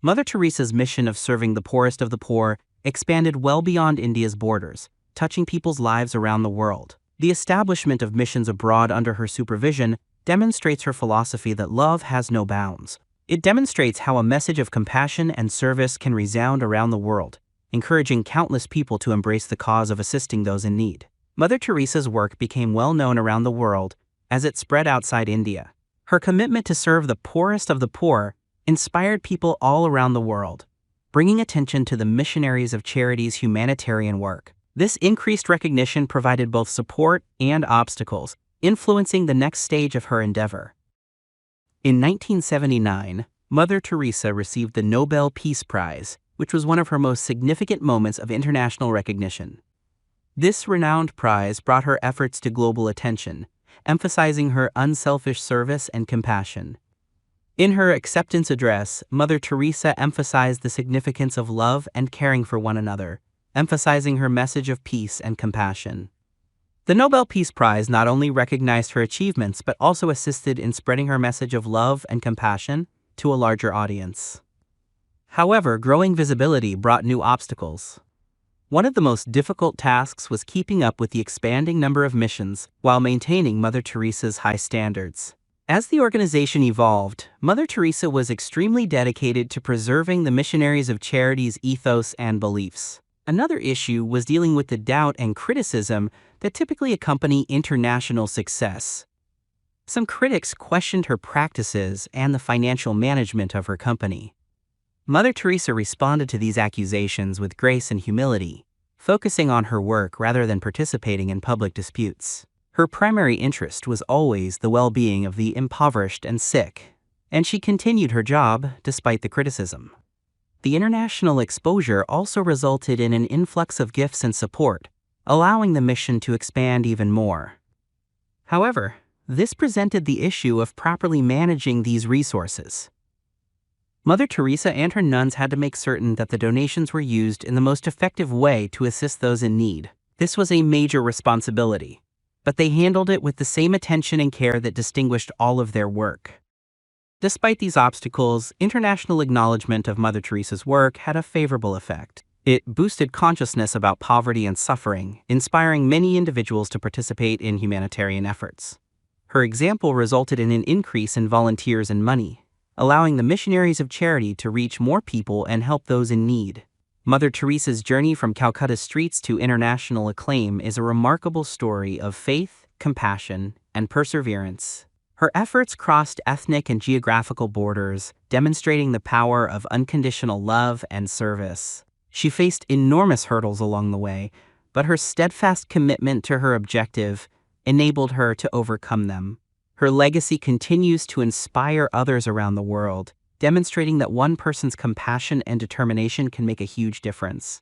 Mother Teresa's mission of serving the poorest of the poor expanded well beyond India's borders, touching people's lives around the world. The establishment of missions abroad under her supervision demonstrates her philosophy that love has no bounds. It demonstrates how a message of compassion and service can resound around the world, encouraging countless people to embrace the cause of assisting those in need. Mother Teresa's work became well known around the world as it spread outside India. Her commitment to serve the poorest of the poor inspired people all around the world, bringing attention to the Missionaries of Charity's humanitarian work. This increased recognition provided both support and obstacles, influencing the next stage of her endeavor. In 1979, Mother Teresa received the Nobel Peace Prize, which was one of her most significant moments of international recognition. This renowned prize brought her efforts to global attention, emphasizing her unselfish service and compassion. In her acceptance address, Mother Teresa emphasized the significance of love and caring for one another, emphasizing her message of peace and compassion. The Nobel Peace Prize not only recognized her achievements but also assisted in spreading her message of love and compassion to a larger audience. However, growing visibility brought new obstacles. One of the most difficult tasks was keeping up with the expanding number of missions while maintaining Mother Teresa's high standards. As the organization evolved, Mother Teresa was extremely dedicated to preserving the Missionaries of Charity's ethos and beliefs. Another issue was dealing with the doubt and criticism that typically accompany international success. Some critics questioned her practices and the financial management of her company. Mother Teresa responded to these accusations with grace and humility, focusing on her work rather than participating in public disputes. Her primary interest was always the well-being of the impoverished and sick, and she continued her job despite the criticism. The international exposure also resulted in an influx of gifts and support, allowing the mission to expand even more. However, this presented the issue of properly managing these resources. Mother Teresa and her nuns had to make certain that the donations were used in the most effective way to assist those in need. This was a major responsibility. but they handled it with the same attention and care that distinguished all of their work. Despite these obstacles, international acknowledgement of Mother Teresa's work had a favorable effect. It boosted consciousness about poverty and suffering, inspiring many individuals to participate in humanitarian efforts. Her example resulted in an increase in volunteers and money, allowing the Missionaries of Charity to reach more people and help those in need. Mother Teresa's journey from Calcutta streets to international acclaim is a remarkable story of faith, compassion, and perseverance. Her efforts crossed ethnic and geographical borders, demonstrating the power of unconditional love and service. She faced enormous hurdles along the way, but her steadfast commitment to her objective enabled her to overcome them. Her legacy continues to inspire others around the world, demonstrating that one person's compassion and determination can make a huge difference.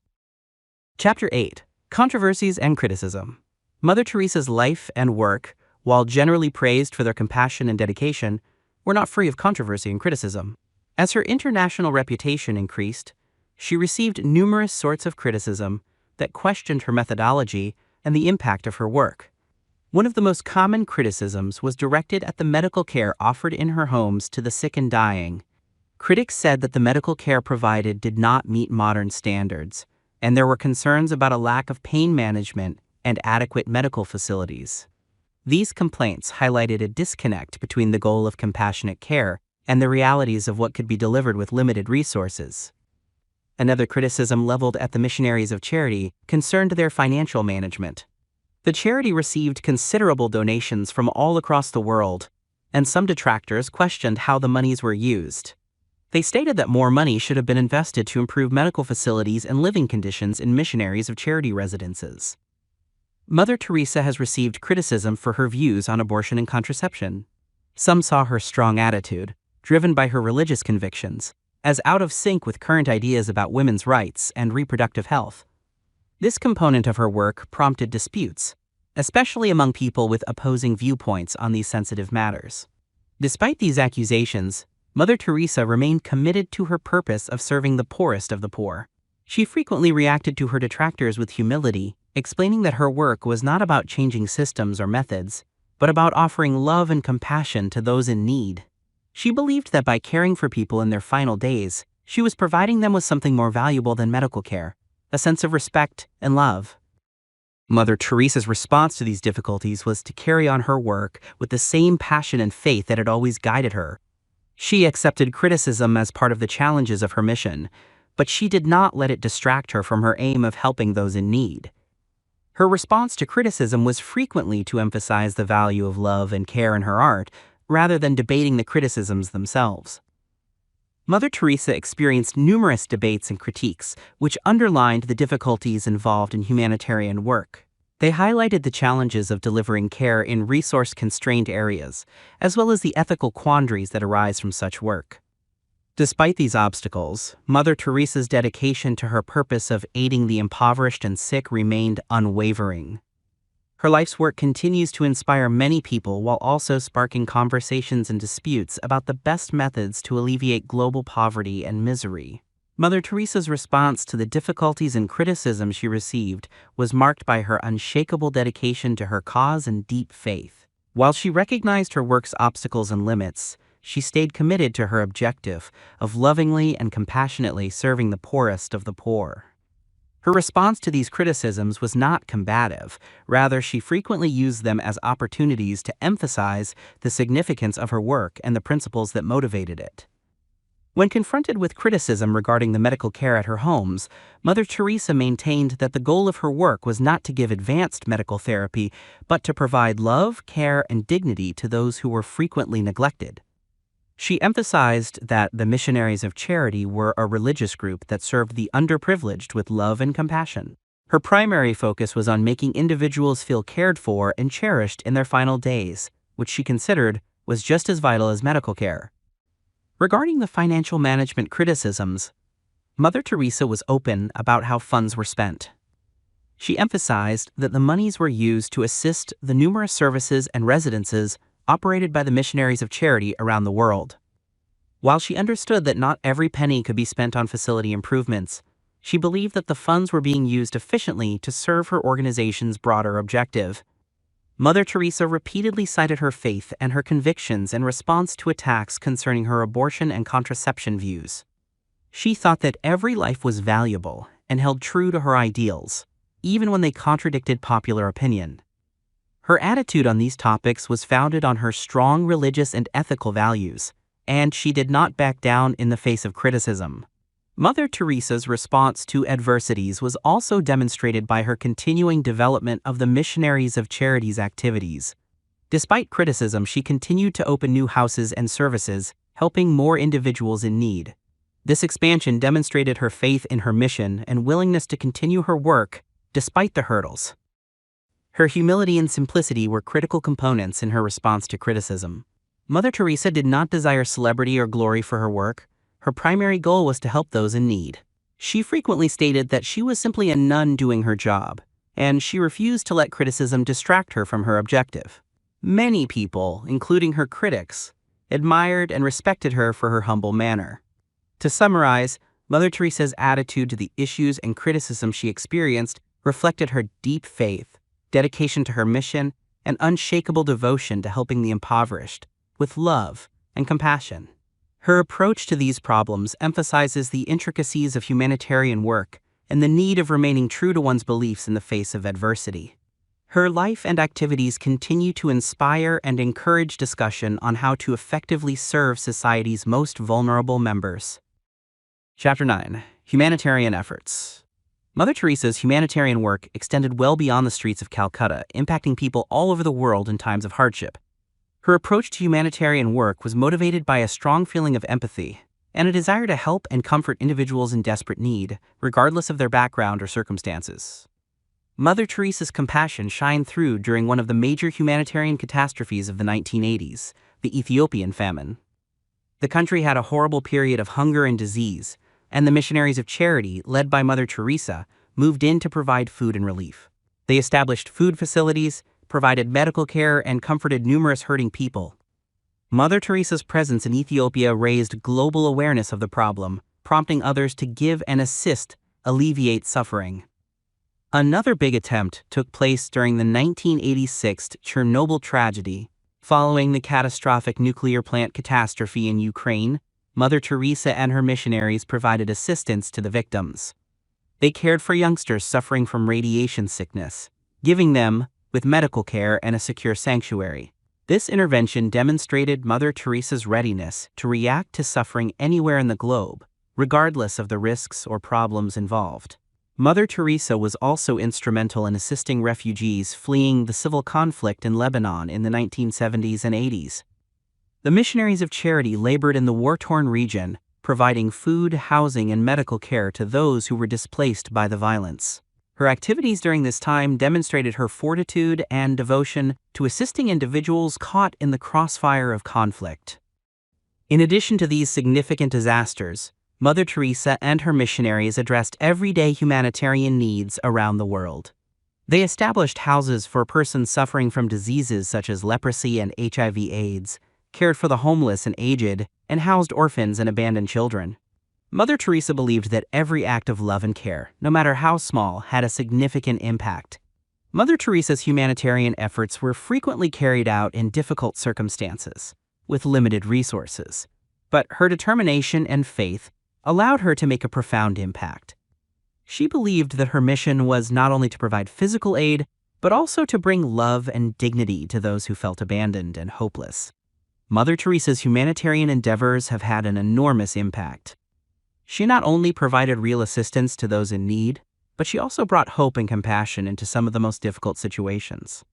Chapter 8. Controversies and Criticism. Mother Teresa's life and work, while generally praised for their compassion and dedication, were not free of controversy and criticism. As her international reputation increased, she received numerous sorts of criticism that questioned her methodology and the impact of her work. One of the most common criticisms was directed at the medical care offered in her homes to the sick and dying. Critics said that the medical care provided did not meet modern standards, and there were concerns about a lack of pain management and adequate medical facilities. These complaints highlighted a disconnect between the goal of compassionate care and the realities of what could be delivered with limited resources. Another criticism leveled at the Missionaries of Charity concerned their financial management. The charity received considerable donations from all across the world, and some detractors questioned how the monies were used. They stated that more money should have been invested to improve medical facilities and living conditions in Missionaries of Charity residences. Mother Teresa has received criticism for her views on abortion and contraception. Some saw her strong attitude, driven by her religious convictions, as out of sync with current ideas about women's rights and reproductive health. This component of her work prompted disputes, especially among people with opposing viewpoints on these sensitive matters. Despite these accusations, Mother Teresa remained committed to her purpose of serving the poorest of the poor. She frequently reacted to her detractors with humility, explaining that her work was not about changing systems or methods, but about offering love and compassion to those in need. She believed that by caring for people in their final days, she was providing them with something more valuable than medical care, a sense of respect and love. Mother Teresa's response to these difficulties was to carry on her work with the same passion and faith that had always guided her. She accepted criticism as part of the challenges of her mission, but she did not let it distract her from her aim of helping those in need. Her response to criticism was frequently to emphasize the value of love and care in her art, rather than debating the criticisms themselves. Mother Teresa experienced numerous debates and critiques, which underlined the difficulties involved in humanitarian work. They highlighted the challenges of delivering care in resource-constrained areas, as well as the ethical quandaries that arise from such work. Despite these obstacles, Mother Teresa's dedication to her purpose of aiding the impoverished and sick remained unwavering. Her life's work continues to inspire many people while also sparking conversations and disputes about the best methods to alleviate global poverty and misery. Mother Teresa's response to the difficulties and criticism she received was marked by her unshakable dedication to her cause and deep faith. While she recognized her work's obstacles and limits, she stayed committed to her objective of lovingly and compassionately serving the poorest of the poor. Her response to these criticisms was not combative. Rather, she frequently used them as opportunities to emphasize the significance of her work and the principles that motivated it. When confronted with criticism regarding the medical care at her homes, Mother Teresa maintained that the goal of her work was not to give advanced medical therapy, but to provide love, care, and dignity to those who were frequently neglected. She emphasized that the Missionaries of Charity were a religious group that served the underprivileged with love and compassion. Her primary focus was on making individuals feel cared for and cherished in their final days, which she considered was just as vital as medical care. Regarding the financial management criticisms, Mother Teresa was open about how funds were spent. She emphasized that the monies were used to assist the numerous services and residences operated by the Missionaries of Charity around the world. While she understood that not every penny could be spent on facility improvements, she believed that the funds were being used efficiently to serve her organization's broader objective. Mother Teresa repeatedly cited her faith and her convictions in response to attacks concerning her abortion and contraception views. She thought that every life was valuable and held true to her ideals, even when they contradicted popular opinion. Her attitude on these topics was founded on her strong religious and ethical values, and she did not back down in the face of criticism. Mother Teresa's response to adversities was also demonstrated by her continuing development of the Missionaries of Charities activities. Despite criticism, she continued to open new houses and services, helping more individuals in need. This expansion demonstrated her faith in her mission and willingness to continue her work despite the hurdles. Her humility and simplicity were critical components in her response to criticism. Mother Teresa did not desire celebrity or glory for her work. Her primary goal was to help those in need. She frequently stated that she was simply a nun doing her job, and she refused to let criticism distract her from her objective. Many people, including her critics, admired and respected her for her humble manner. To summarize, Mother Teresa's attitude to the issues and criticism she experienced reflected her deep faith, dedication to her mission, and unshakable devotion to helping the impoverished, with love and compassion. Her approach to these problems emphasizes the intricacies of humanitarian work and the need of remaining true to one's beliefs in the face of adversity. Her life and activities continue to inspire and encourage discussion on how to effectively serve society's most vulnerable members. Chapter 9. Humanitarian Efforts. Mother Teresa's humanitarian work extended well beyond the streets of Calcutta, impacting people all over the world in times of hardship. Her approach to humanitarian work was motivated by a strong feeling of empathy and a desire to help and comfort individuals in desperate need, regardless of their background or circumstances. Mother Teresa's compassion shined through during one of the major humanitarian catastrophes of the 1980s, the Ethiopian famine. The country had a horrible period of hunger and disease, and the Missionaries of Charity, led by Mother Teresa, moved in to provide food and relief. They established food facilities, provided medical care, and comforted numerous hurting people. Mother Teresa's presence in Ethiopia raised global awareness of the problem, prompting others to give and assist alleviate suffering. Another big attempt took place during the 1986 Chernobyl tragedy. Following the catastrophic nuclear plant catastrophe in Ukraine, Mother Teresa and her missionaries provided assistance to the victims. They cared for youngsters suffering from radiation sickness, giving them with medical care and a secure sanctuary. This intervention demonstrated Mother Teresa's readiness to react to suffering anywhere in the globe, regardless of the risks or problems involved. Mother Teresa was also instrumental in assisting refugees fleeing the civil conflict in Lebanon in the 1970s and 80s. The Missionaries of Charity labored in the war-torn region, providing food, housing, and medical care to those who were displaced by the violence. Her activities during this time demonstrated her fortitude and devotion to assisting individuals caught in the crossfire of conflict. In addition to these significant disasters, Mother Teresa and her missionaries addressed everyday humanitarian needs around the world. They established houses for persons suffering from diseases such as leprosy and HIV/AIDS, cared for the homeless and aged, and housed orphans and abandoned children. Mother Teresa believed that every act of love and care, no matter how small, had a significant impact. Mother Teresa's humanitarian efforts were frequently carried out in difficult circumstances, with limited resources, but her determination and faith allowed her to make a profound impact. She believed that her mission was not only to provide physical aid, but also to bring love and dignity to those who felt abandoned and hopeless. Mother Teresa's humanitarian endeavors have had an enormous impact. She not only provided real assistance to those in need, but she also brought hope and compassion into some of the most difficult situations.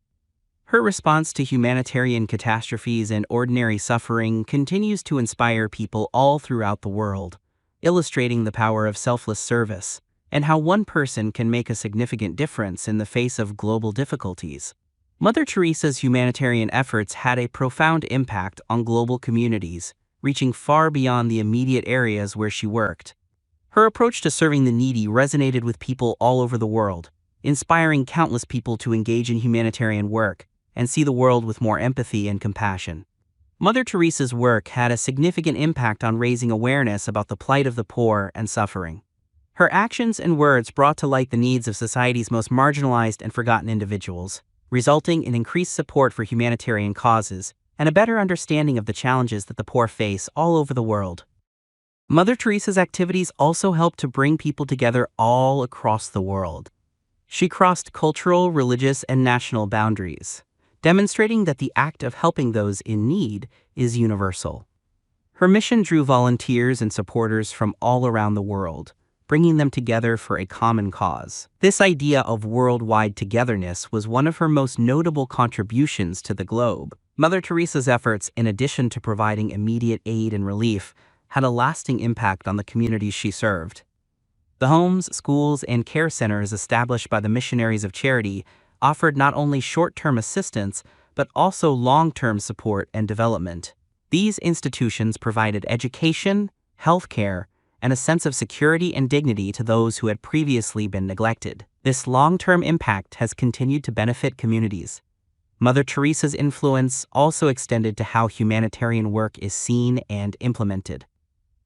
Her response to humanitarian catastrophes and ordinary suffering continues to inspire people all throughout the world, illustrating the power of selfless service and how one person can make a significant difference in the face of global difficulties. Mother Teresa's humanitarian efforts had a profound impact on global communities, reaching far beyond the immediate areas where she worked. Her approach to serving the needy resonated with people all over the world, inspiring countless people to engage in humanitarian work and see the world with more empathy and compassion. Mother Teresa's work had a significant impact on raising awareness about the plight of the poor and suffering. Her actions and words brought to light the needs of society's most marginalized and forgotten individuals, resulting in increased support for humanitarian causes and a better understanding of the challenges that the poor face all over the world. Mother Teresa's activities also helped to bring people together all across the world. She crossed cultural, religious, and national boundaries, demonstrating that the act of helping those in need is universal. Her mission drew volunteers and supporters from all around the world, bringing them together for a common cause. This idea of worldwide togetherness was one of her most notable contributions to the globe. Mother Teresa's efforts, in addition to providing immediate aid and relief, had a lasting impact on the communities she served. The homes, schools, and care centers established by the Missionaries of Charity offered not only short-term assistance, but also long-term support and development. These institutions provided education, health care, and a sense of security and dignity to those who had previously been neglected. This long-term impact has continued to benefit communities. Mother Teresa's influence also extended to how humanitarian work is seen and implemented.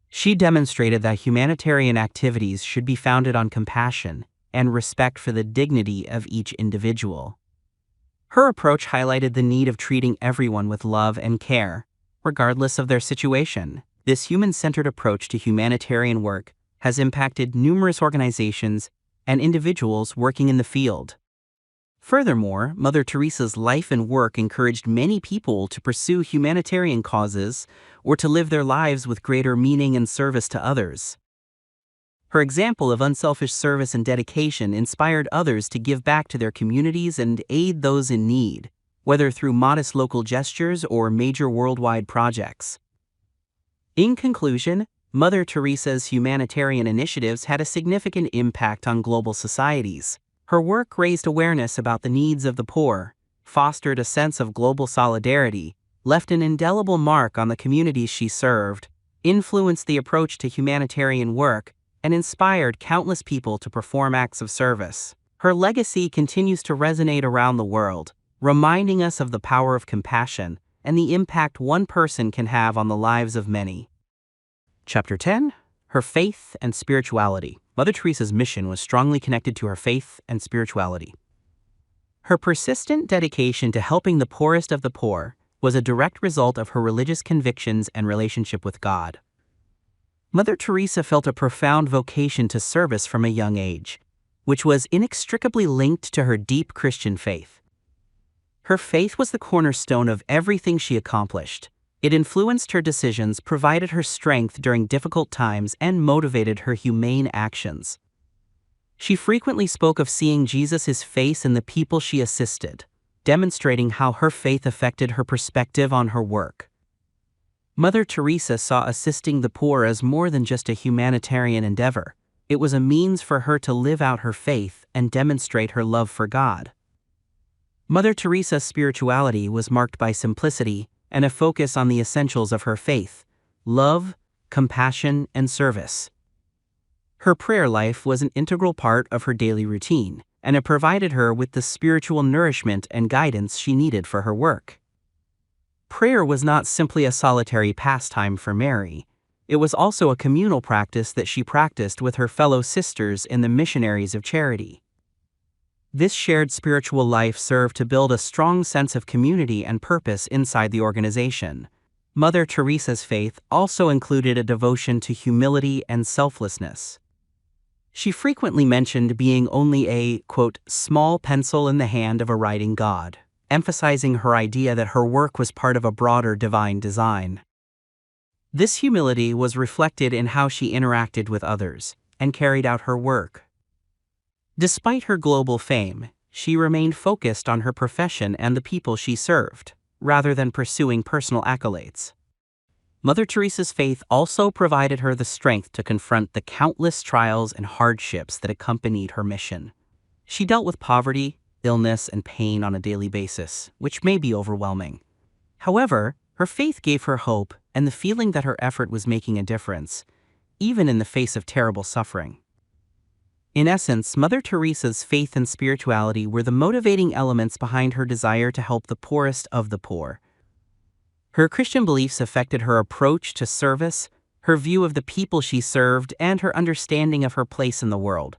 She demonstrated that humanitarian activities should be founded on compassion and respect for the dignity of each individual. Her approach highlighted the need of treating everyone with love and care, regardless of their situation. This human-centered approach to humanitarian work has impacted numerous organizations and individuals working in the field. Furthermore, Mother Teresa's life and work encouraged many people to pursue humanitarian causes or to live their lives with greater meaning and service to others. Her example of unselfish service and dedication inspired others to give back to their communities and aid those in need, whether through modest local gestures or major worldwide projects. In conclusion, Mother Teresa's humanitarian initiatives had a significant impact on global societies. Her work raised awareness about the needs of the poor, fostered a sense of global solidarity, left an indelible mark on the communities she served, influenced the approach to humanitarian work, and inspired countless people to perform acts of service. Her legacy continues to resonate around the world, reminding us of the power of compassion and the impact one person can have on the lives of many. Chapter 10. Her Faith and Spirituality. Mother Teresa's mission was strongly connected to her faith and spirituality. Her persistent dedication to helping the poorest of the poor was a direct result of her religious convictions and relationship with God. Mother Teresa felt a profound vocation to service from a young age, which was inextricably linked to her deep Christian faith. Her faith was the cornerstone of everything she accomplished. It influenced her decisions, provided her strength during difficult times, and motivated her humane actions. She frequently spoke of seeing Jesus' face in the people she assisted, demonstrating how her faith affected her perspective on her work. Mother Teresa saw assisting the poor as more than just a humanitarian endeavor. It was a means for her to live out her faith and demonstrate her love for God. Mother Teresa's spirituality was marked by simplicity and a focus on the essentials of her faith: love, compassion, and service. Her prayer life was an integral part of her daily routine, and it provided her with the spiritual nourishment and guidance she needed for her work. Prayer was not simply a solitary pastime for Mary. It was also a communal practice that she practiced with her fellow sisters in the Missionaries of Charity. This shared spiritual life served to build a strong sense of community and purpose inside the organization. Mother Teresa's faith also included a devotion to humility and selflessness. She frequently mentioned being only a, quote, small pencil in the hand of a writing God, emphasizing her idea that her work was part of a broader divine design. This humility was reflected in how she interacted with others and carried out her work. Despite her global fame, she remained focused on her profession and the people she served, rather than pursuing personal accolades. Mother Teresa's faith also provided her the strength to confront the countless trials and hardships that accompanied her mission. She dealt with poverty, illness, and pain on a daily basis, which may be overwhelming. However, her faith gave her hope and the feeling that her effort was making a difference, even in the face of terrible suffering. In essence, Mother Teresa's faith and spirituality were the motivating elements behind her desire to help the poorest of the poor. Her Christian beliefs affected her approach to service, her view of the people she served, and her understanding of her place in the world.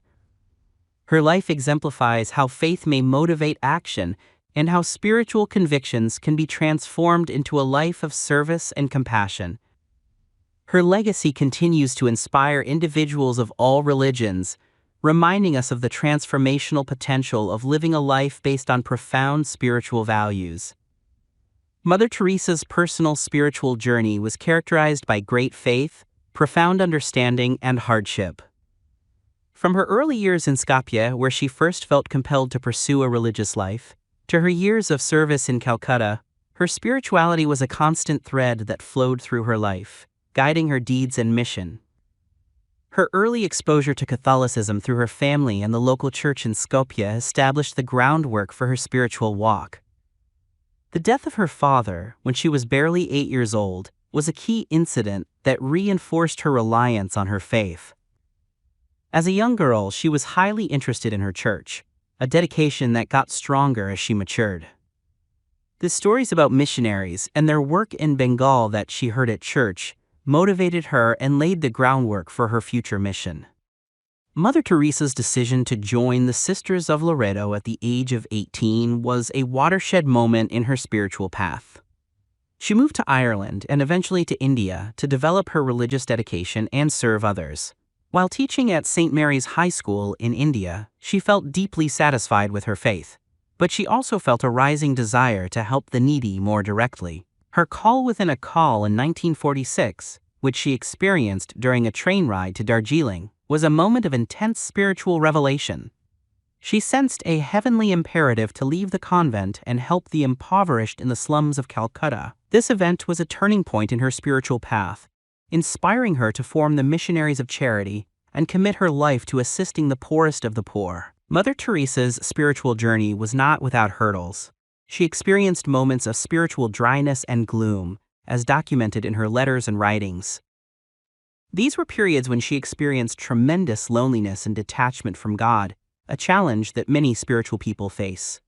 Her life exemplifies how faith may motivate action, and how spiritual convictions can be transformed into a life of service and compassion. Her legacy continues to inspire individuals of all religions, reminding us of the transformational potential of living a life based on profound spiritual values. Mother Teresa's personal spiritual journey was characterized by great faith, profound understanding, and hardship. From her early years in Skopje, where she first felt compelled to pursue a religious life, to her years of service in Calcutta, her spirituality was a constant thread that flowed through her life, guiding her deeds and mission. Her early exposure to Catholicism through her family and the local church in Skopje established the groundwork for her spiritual walk. The death of her father, when she was barely 8 years old, was a key incident that reinforced her reliance on her faith. As a young girl, she was highly interested in her church, a dedication that got stronger as she matured. The stories about missionaries and their work in Bengal that she heard at church motivated her and laid the groundwork for her future mission. Mother Teresa's decision to join the Sisters of Loreto at the age of 18 was a watershed moment in her spiritual path. She moved to Ireland and eventually to India to develop her religious dedication and serve others. While teaching at St. Mary's High School in India, she felt deeply satisfied with her faith, but she also felt a rising desire to help the needy more directly. Her call within a call in 1946, which she experienced during a train ride to Darjeeling, was a moment of intense spiritual revelation. She sensed a heavenly imperative to leave the convent and help the impoverished in the slums of Calcutta. This event was a turning point in her spiritual path, inspiring her to form the Missionaries of Charity and commit her life to assisting the poorest of the poor. Mother Teresa's spiritual journey was not without hurdles. She experienced moments of spiritual dryness and gloom, as documented in her letters and writings. These were periods when she experienced tremendous loneliness and detachment from God, a challenge that many spiritual people face.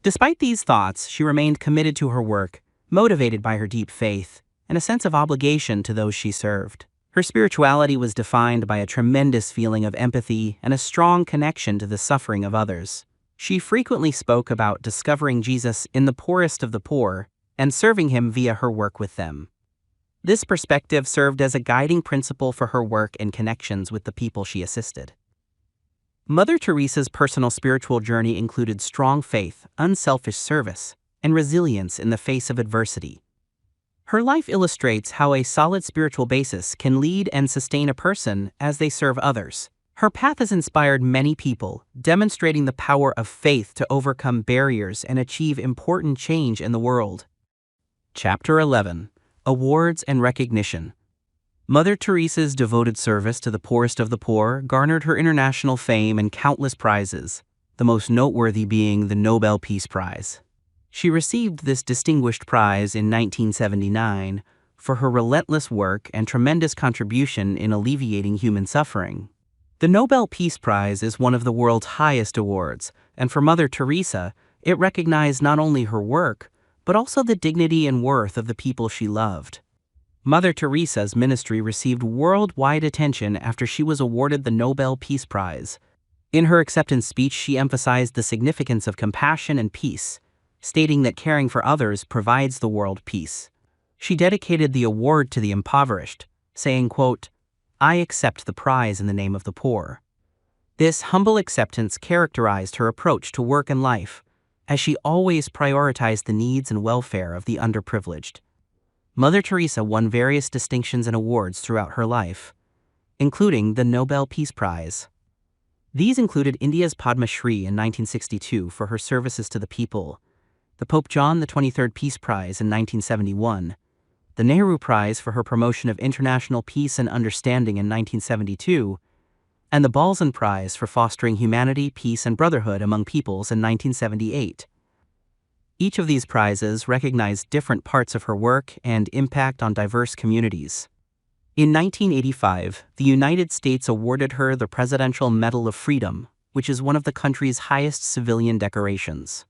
Despite these thoughts, she remained committed to her work, motivated by her deep faith and a sense of obligation to those she served. Her spirituality was defined by a tremendous feeling of empathy and a strong connection to the suffering of others. She frequently spoke about discovering Jesus in the poorest of the poor and serving him via her work with them. This perspective served as a guiding principle for her work and connections with the people she assisted. Mother Teresa's personal spiritual journey included strong faith, unselfish service, and resilience in the face of adversity. Her life illustrates how a solid spiritual basis can lead and sustain a person as they serve others. Her path has inspired many people, demonstrating the power of faith to overcome barriers and achieve important change in the world. Chapter 11. Awards and Recognition. Mother Teresa's devoted service to the poorest of the poor garnered her international fame and countless prizes, the most noteworthy being the Nobel Peace Prize. She received this distinguished prize in 1979 for her relentless work and tremendous contribution in alleviating human suffering. The Nobel Peace Prize is one of the world's highest awards, and for Mother Teresa, it recognized not only her work, but also the dignity and worth of the people she loved. Mother Teresa's ministry received worldwide attention after she was awarded the Nobel Peace Prize. In her acceptance speech, she emphasized the significance of compassion and peace, stating that caring for others provides the world peace. She dedicated the award to the impoverished, saying, quote, "I accept the prize in the name of the poor." This humble acceptance characterized her approach to work and life, as she always prioritized the needs and welfare of the underprivileged. Mother Teresa won various distinctions and awards throughout her life, including the Nobel Peace Prize. These included India's Padma Shri in 1962 for her services to the people, the Pope John XXIII Peace Prize in 1971, the Nehru Prize for her promotion of international peace and understanding in 1972, and the Balzan Prize for fostering humanity, peace, and brotherhood among peoples in 1978. Each of these prizes recognized different parts of her work and impact on diverse communities. In 1985, the United States awarded her the Presidential Medal of Freedom, which is one of the country's highest civilian decorations.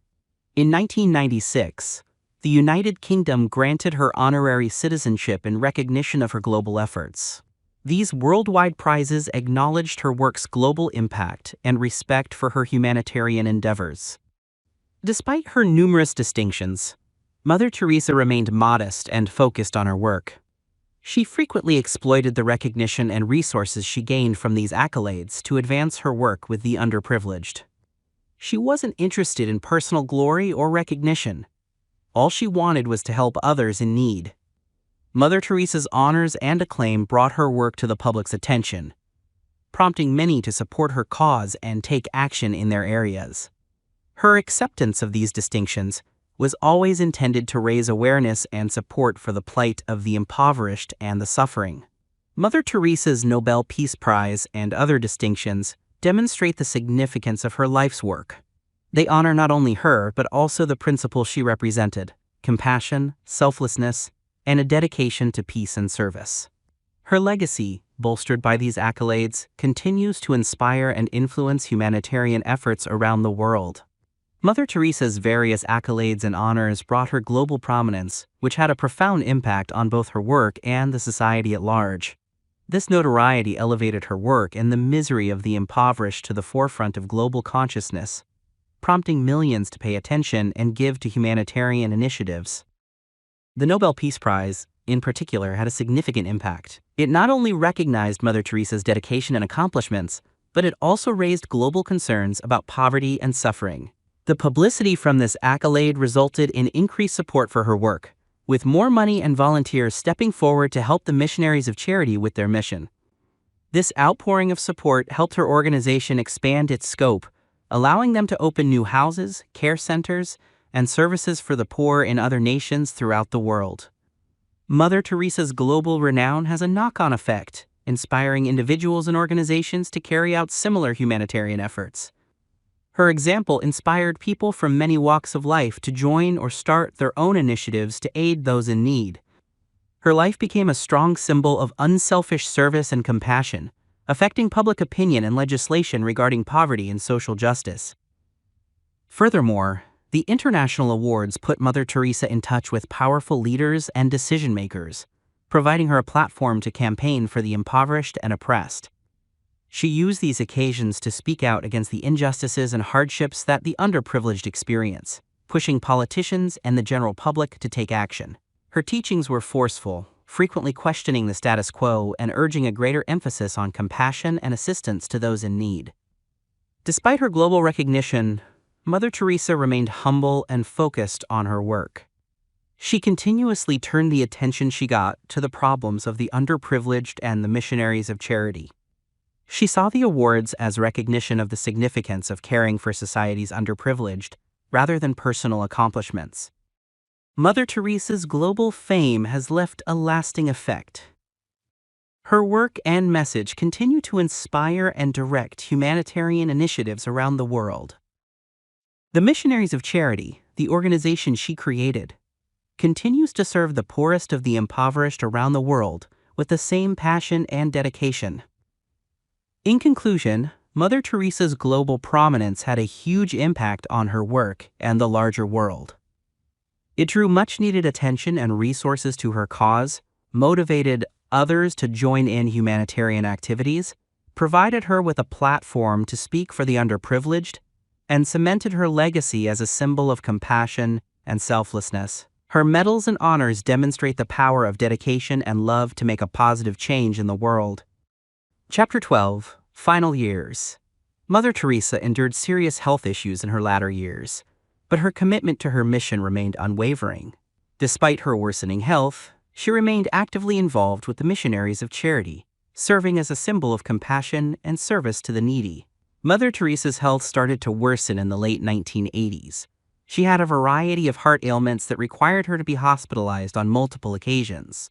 In 1996, the United Kingdom granted her honorary citizenship in recognition of her global efforts. These worldwide prizes acknowledged her work's global impact and respect for her humanitarian endeavors. Despite her numerous distinctions, Mother Teresa remained modest and focused on her work. She frequently exploited the recognition and resources she gained from these accolades to advance her work with the underprivileged. She wasn't interested in personal glory or recognition. All she wanted was to help others in need. Mother Teresa's honors and acclaim brought her work to the public's attention, prompting many to support her cause and take action in their areas. Her acceptance of these distinctions was always intended to raise awareness and support for the plight of the impoverished and the suffering. Mother Teresa's Nobel Peace Prize and other distinctions demonstrate the significance of her life's work. They honor not only her, but also the principles she represented: compassion, selflessness, and a dedication to peace and service. Her legacy, bolstered by these accolades, continues to inspire and influence humanitarian efforts around the world. Mother Teresa's various accolades and honors brought her global prominence, which had a profound impact on both her work and the society at large. This notoriety elevated her work and the misery of the impoverished to the forefront of global consciousness, prompting millions to pay attention and give to humanitarian initiatives. The Nobel Peace Prize, in particular, had a significant impact. It not only recognized Mother Teresa's dedication and accomplishments, but it also raised global concerns about poverty and suffering. The publicity from this accolade resulted in increased support for her work, with more money and volunteers stepping forward to help the Missionaries of Charity with their mission. This outpouring of support helped her organization expand its scope, allowing them to open new houses, care centers, and services for the poor in other nations throughout the world. Mother Teresa's global renown has a knock-on effect, inspiring individuals and organizations to carry out similar humanitarian efforts. Her example inspired people from many walks of life to join or start their own initiatives to aid those in need. Her life became a strong symbol of unselfish service and compassion, affecting public opinion and legislation regarding poverty and social justice. Furthermore, the international awards put Mother Teresa in touch with powerful leaders and decision-makers, providing her a platform to campaign for the impoverished and oppressed. She used these occasions to speak out against the injustices and hardships that the underprivileged experience, pushing politicians and the general public to take action. Her teachings were forceful, frequently questioning the status quo and urging a greater emphasis on compassion and assistance to those in need. Despite her global recognition, Mother Teresa remained humble and focused on her work. She continuously turned the attention she got to the problems of the underprivileged and the Missionaries of Charity. She saw the awards as recognition of the significance of caring for society's underprivileged, rather than personal accomplishments. Mother Teresa's global fame has left a lasting effect. Her work and message continue to inspire and direct humanitarian initiatives around the world. The Missionaries of Charity, the organization she created, continues to serve the poorest of the impoverished around the world with the same passion and dedication. In conclusion, Mother Teresa's global prominence had a huge impact on her work and the larger world. It drew much-needed attention and resources to her cause, motivated others to join in humanitarian activities, provided her with a platform to speak for the underprivileged, and cemented her legacy as a symbol of compassion and selflessness. Her medals and honors demonstrate the power of dedication and love to make a positive change in the world. Chapter 12, Final Years. Mother Teresa endured serious health issues in her latter years, but her commitment to her mission remained unwavering. Despite her worsening health, she remained actively involved with the Missionaries of Charity, serving as a symbol of compassion and service to the needy. Mother Teresa's health started to worsen in the late 1980s. She had a variety of heart ailments that required her to be hospitalized on multiple occasions.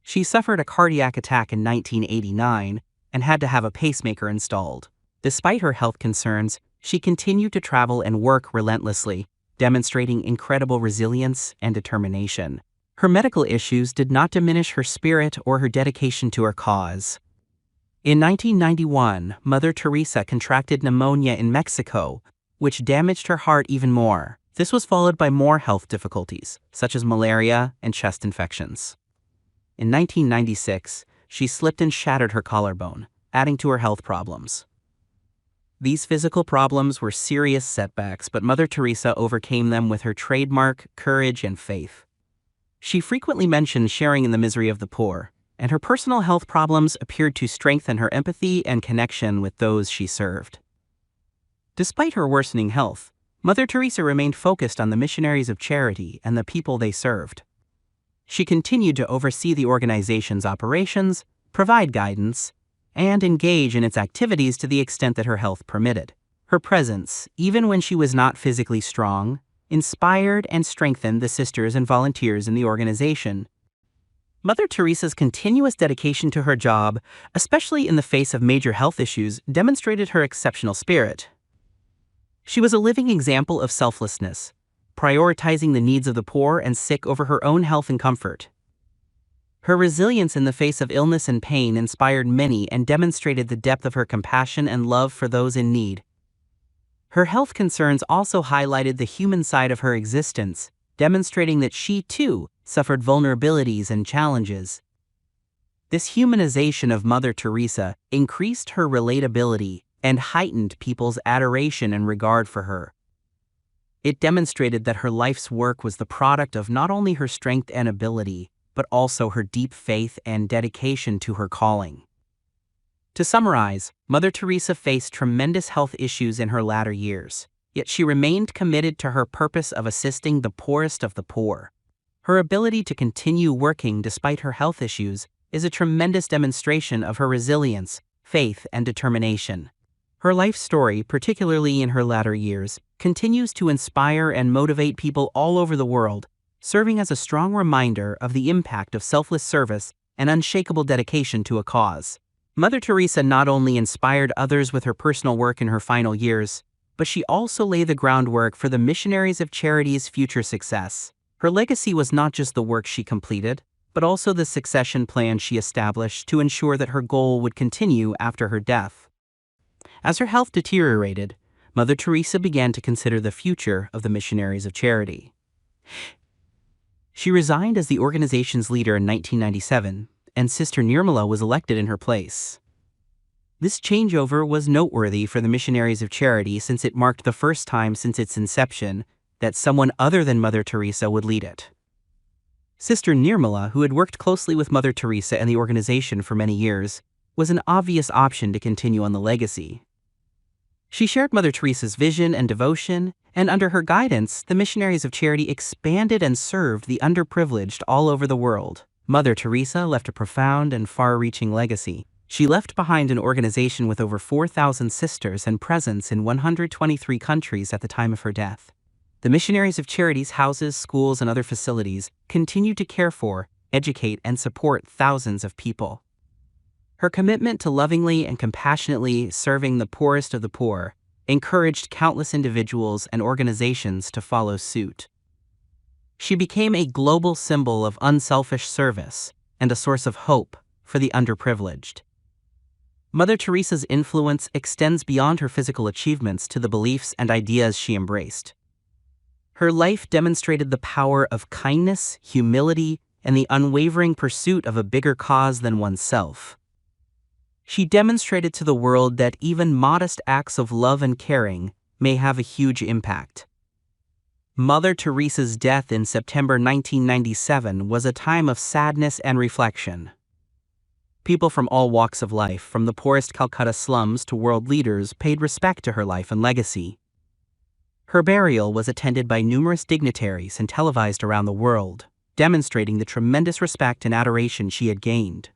She suffered a cardiac attack in 1989 and had to have a pacemaker installed. Despite her health concerns, she continued to travel and work relentlessly, demonstrating incredible resilience and determination. Her medical issues did not diminish her spirit or her dedication to her cause. In 1991, Mother Teresa contracted pneumonia in Mexico, which damaged her heart even more. This was followed by more health difficulties, such as malaria and chest infections. In 1996, she slipped and shattered her collarbone, adding to her health problems. These physical problems were serious setbacks, but Mother Teresa overcame them with her trademark courage and faith. She frequently mentioned sharing in the misery of the poor, and her personal health problems appeared to strengthen her empathy and connection with those she served. Despite her worsening health, Mother Teresa remained focused on the missionaries of charity and the people they served. She continued to oversee the organization's operations, provide guidance, and engage in its activities to the extent that her health permitted. Her presence, even when she was not physically strong, inspired and strengthened the sisters and volunteers in the organization. Mother Teresa's continuous dedication to her job, especially in the face of major health issues, demonstrated her exceptional spirit. She was a living example of selflessness, prioritizing the needs of the poor and sick over her own health and comfort. Her resilience in the face of illness and pain inspired many and demonstrated the depth of her compassion and love for those in need. Her health concerns also highlighted the human side of her existence, demonstrating that she, too, suffered vulnerabilities and challenges. This humanization of Mother Teresa increased her relatability and heightened people's adoration and regard for her. It demonstrated that her life's work was the product of not only her strength and ability, but also her deep faith and dedication to her calling. To summarize, Mother Teresa faced tremendous health issues in her latter years, yet she remained committed to her purpose of assisting the poorest of the poor. Her ability to continue working despite her health issues is a tremendous demonstration of her resilience, faith, and determination. Her life story, particularly in her latter years, continues to inspire and motivate people all over the world, serving as a strong reminder of the impact of selfless service and unshakable dedication to a cause. Mother Teresa not only inspired others with her personal work in her final years, but she also laid the groundwork for the Missionaries of Charity's future success. Her legacy was not just the work she completed, but also the succession plan she established to ensure that her goal would continue after her death. As her health deteriorated, Mother Teresa began to consider the future of the Missionaries of Charity. She resigned as the organization's leader in 1997, and Sister Nirmala was elected in her place. This changeover was noteworthy for the Missionaries of Charity since it marked the first time since its inception that someone other than Mother Teresa would lead it. Sister Nirmala, who had worked closely with Mother Teresa and the organization for many years, was an obvious option to continue on the legacy. She shared Mother Teresa's vision and devotion, and under her guidance, the Missionaries of Charity expanded and served the underprivileged all over the world. Mother Teresa left a profound and far-reaching legacy. She left behind an organization with over 4,000 sisters and presence in 123 countries at the time of her death. The Missionaries of Charity's houses, schools, and other facilities continue to care for, educate, and support thousands of people. Her commitment to lovingly and compassionately serving the poorest of the poor encouraged countless individuals and organizations to follow suit. She became a global symbol of unselfish service and a source of hope for the underprivileged. Mother Teresa's influence extends beyond her physical achievements to the beliefs and ideas she embraced. Her life demonstrated the power of kindness, humility, and the unwavering pursuit of a bigger cause than oneself. She demonstrated to the world that even modest acts of love and caring may have a huge impact. Mother Teresa's death in September 1997 was a time of sadness and reflection. People from all walks of life, from the poorest Calcutta slums to world leaders, paid respect to her life and legacy. Her burial was attended by numerous dignitaries and televised around the world, demonstrating the tremendous respect and adoration she had gained.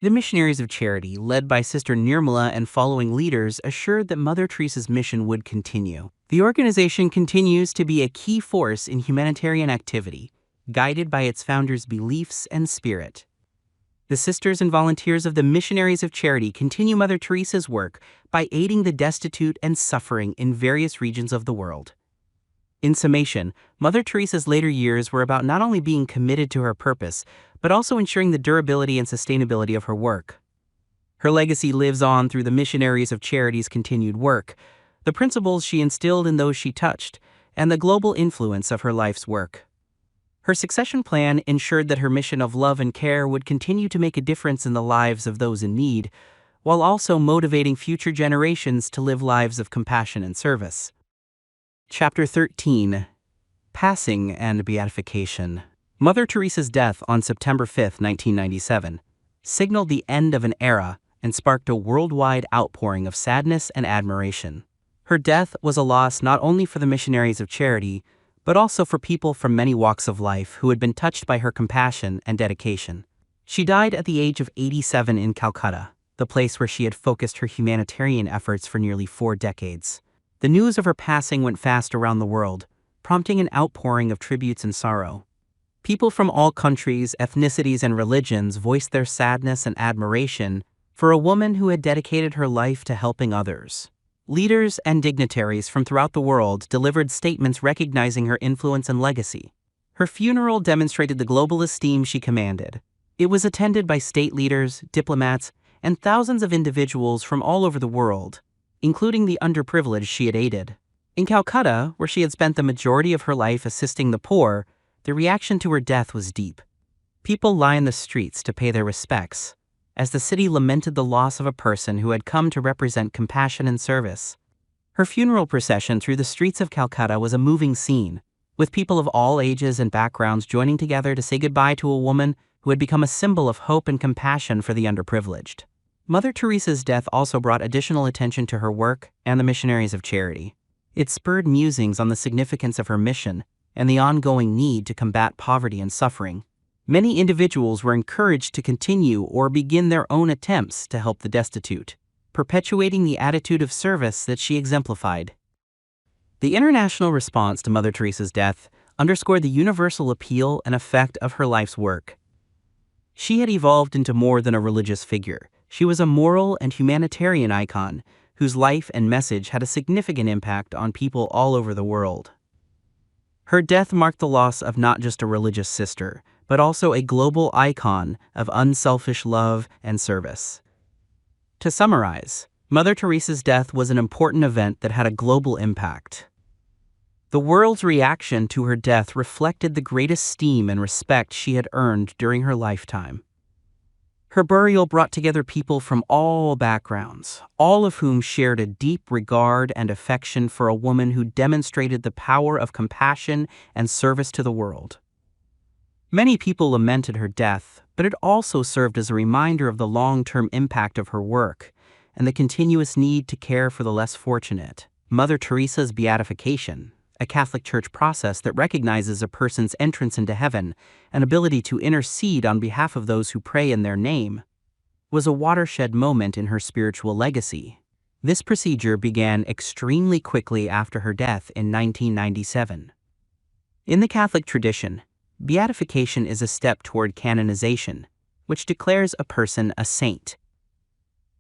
The Missionaries of Charity, led by Sister Nirmala and following leaders, assured that Mother Teresa's mission would continue. The organization continues to be a key force in humanitarian activity, guided by its founder's beliefs and spirit. The sisters and volunteers of the Missionaries of Charity continue Mother Teresa's work by aiding the destitute and suffering in various regions of the world. In summation, Mother Teresa's later years were about not only being committed to her purpose, but also ensuring the durability and sustainability of her work. Her legacy lives on through the Missionaries of Charity's continued work, the principles she instilled in those she touched, and the global influence of her life's work. Her succession plan ensured that her mission of love and care would continue to make a difference in the lives of those in need, while also motivating future generations to live lives of compassion and service. Chapter 13: Passing and Beatification. Mother Teresa's death on September 5, 1997, signaled the end of an era and sparked a worldwide outpouring of sadness and admiration. Her death was a loss not only for the Missionaries of Charity, but also for people from many walks of life who had been touched by her compassion and dedication. She died at the age of 87 in Calcutta, the place where she had focused her humanitarian efforts for nearly 4 decades. The news of her passing went fast around the world, prompting an outpouring of tributes and sorrow. People from all countries, ethnicities, and religions voiced their sadness and admiration for a woman who had dedicated her life to helping others. Leaders and dignitaries from throughout the world delivered statements recognizing her influence and legacy. Her funeral demonstrated the global esteem she commanded. It was attended by state leaders, diplomats, and thousands of individuals from all over the world, including the underprivileged she had aided. In Calcutta, where she had spent the majority of her life assisting the poor, the reaction to her death was deep. People lined the streets to pay their respects, as the city lamented the loss of a person who had come to represent compassion and service. Her funeral procession through the streets of Calcutta was a moving scene, with people of all ages and backgrounds joining together to say goodbye to a woman who had become a symbol of hope and compassion for the underprivileged. Mother Teresa's death also brought additional attention to her work and the Missionaries of Charity. It spurred musings on the significance of her mission and the ongoing need to combat poverty and suffering. Many individuals were encouraged to continue or begin their own attempts to help the destitute, perpetuating the attitude of service that she exemplified. The international response to Mother Teresa's death underscored the universal appeal and effect of her life's work. She had evolved into more than a religious figure. She was a moral and humanitarian icon whose life and message had a significant impact on people all over the world. Her death marked the loss of not just a religious sister, but also a global icon of unselfish love and service. To summarize, Mother Teresa's death was an important event that had a global impact. The world's reaction to her death reflected the great esteem and respect she had earned during her lifetime. Her burial brought together people from all backgrounds, all of whom shared a deep regard and affection for a woman who demonstrated the power of compassion and service to the world. Many people lamented her death, but it also served as a reminder of the long-term impact of her work and the continuous need to care for the less fortunate. Mother Teresa's Beatification, a Catholic Church process that recognizes a person's entrance into heaven and ability to intercede on behalf of those who pray in their name, was a watershed moment in her spiritual legacy. This procedure began extremely quickly after her death in 1997. In the Catholic tradition, beatification is a step toward canonization, which declares a person a saint.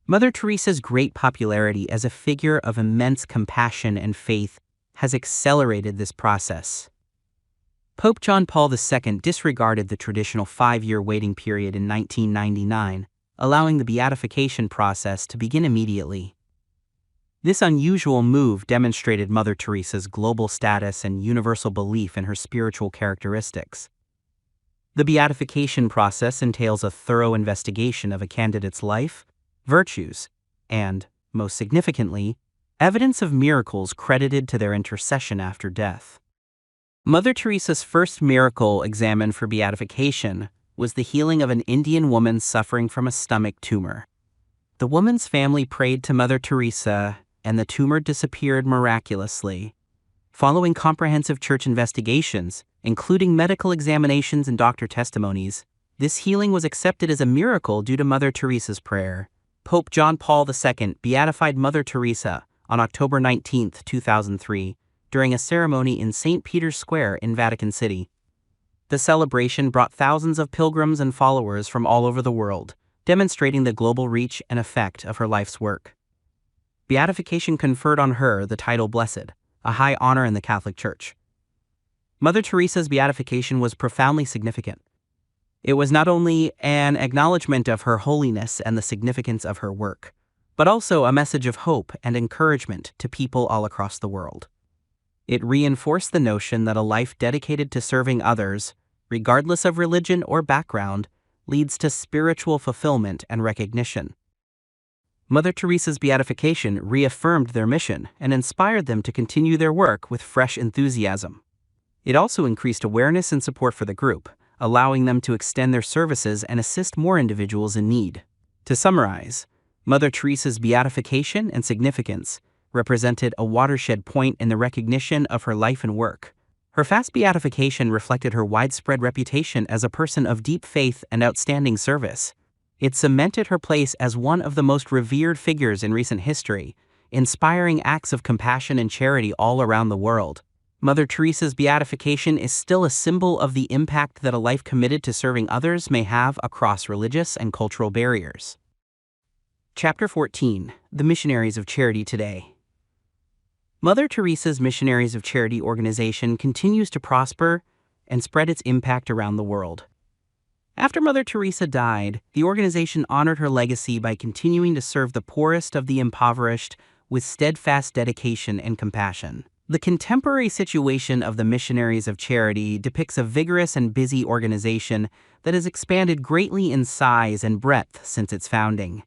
Mother Teresa's great popularity as a figure of immense compassion and faith has accelerated this process. Pope John Paul II disregarded the traditional 5-year waiting period in 1999, allowing the beatification process to begin immediately. This unusual move demonstrated Mother Teresa's global status and universal belief in her spiritual characteristics. The beatification process entails a thorough investigation of a candidate's life, virtues, and, most significantly, evidence of miracles credited to their intercession after death. Mother Teresa's first miracle examined for beatification was the healing of an Indian woman suffering from a stomach tumor. The woman's family prayed to Mother Teresa, and the tumor disappeared miraculously. Following comprehensive church investigations, including medical examinations and doctor testimonies, this healing was accepted as a miracle due to Mother Teresa's prayer. Pope John Paul II beatified Mother Teresa on October 19, 2003, during a ceremony in St. Peter's Square in Vatican City. The celebration brought thousands of pilgrims and followers from all over the world, demonstrating the global reach and effect of her life's work. Beatification conferred on her the title Blessed, a high honor in the Catholic Church. Mother Teresa's beatification was profoundly significant. It was not only an acknowledgement of her holiness and the significance of her work, but also a message of hope and encouragement to people all across the world. It reinforced the notion that a life dedicated to serving others, regardless of religion or background, leads to spiritual fulfillment and recognition. Mother Teresa's beatification reaffirmed their mission and inspired them to continue their work with fresh enthusiasm. It also increased awareness and support for the group, allowing them to extend their services and assist more individuals in need. To summarize, Mother Teresa's beatification and significance represented a watershed point in the recognition of her life and work. Her fast beatification reflected her widespread reputation as a person of deep faith and outstanding service. It cemented her place as one of the most revered figures in recent history, inspiring acts of compassion and charity all around the world. Mother Teresa's beatification is still a symbol of the impact that a life committed to serving others may have across religious and cultural barriers. Chapter 14: The Missionaries of Charity Today. Mother Teresa's Missionaries of Charity organization continues to prosper and spread its impact around the world. After Mother Teresa died, the organization honored her legacy by continuing to serve the poorest of the impoverished with steadfast dedication and compassion. The contemporary situation of the Missionaries of Charity depicts a vigorous and busy organization that has expanded greatly in size and breadth since its founding.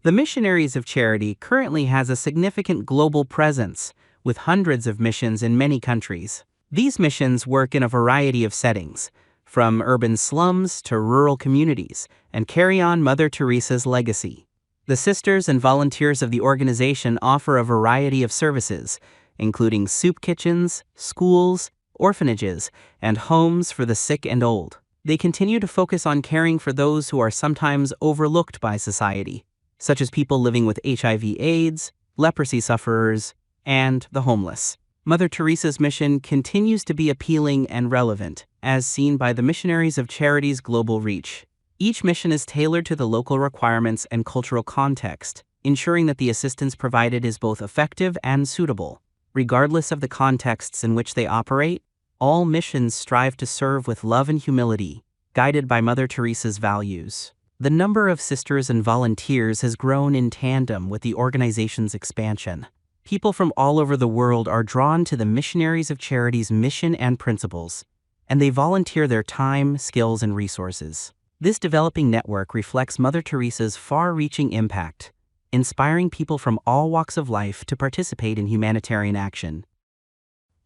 The Missionaries of Charity currently has a significant global presence, with hundreds of missions in many countries. These missions work in a variety of settings, from urban slums to rural communities, and carry on Mother Teresa's legacy. The sisters and volunteers of the organization offer a variety of services, including soup kitchens, schools, orphanages, and homes for the sick and old. They continue to focus on caring for those who are sometimes overlooked by society, such as people living with HIV/AIDS, leprosy sufferers, and the homeless. Mother Teresa's mission continues to be appealing and relevant, as seen by the Missionaries of Charity's global reach. Each mission is tailored to the local requirements and cultural context, ensuring that the assistance provided is both effective and suitable. Regardless of the contexts in which they operate, all missions strive to serve with love and humility, guided by Mother Teresa's values. The number of sisters and volunteers has grown in tandem with the organization's expansion. People from all over the world are drawn to the Missionaries of Charity's mission and principles, and they volunteer their time, skills, and resources. This developing network reflects Mother Teresa's far-reaching impact, inspiring people from all walks of life to participate in humanitarian action.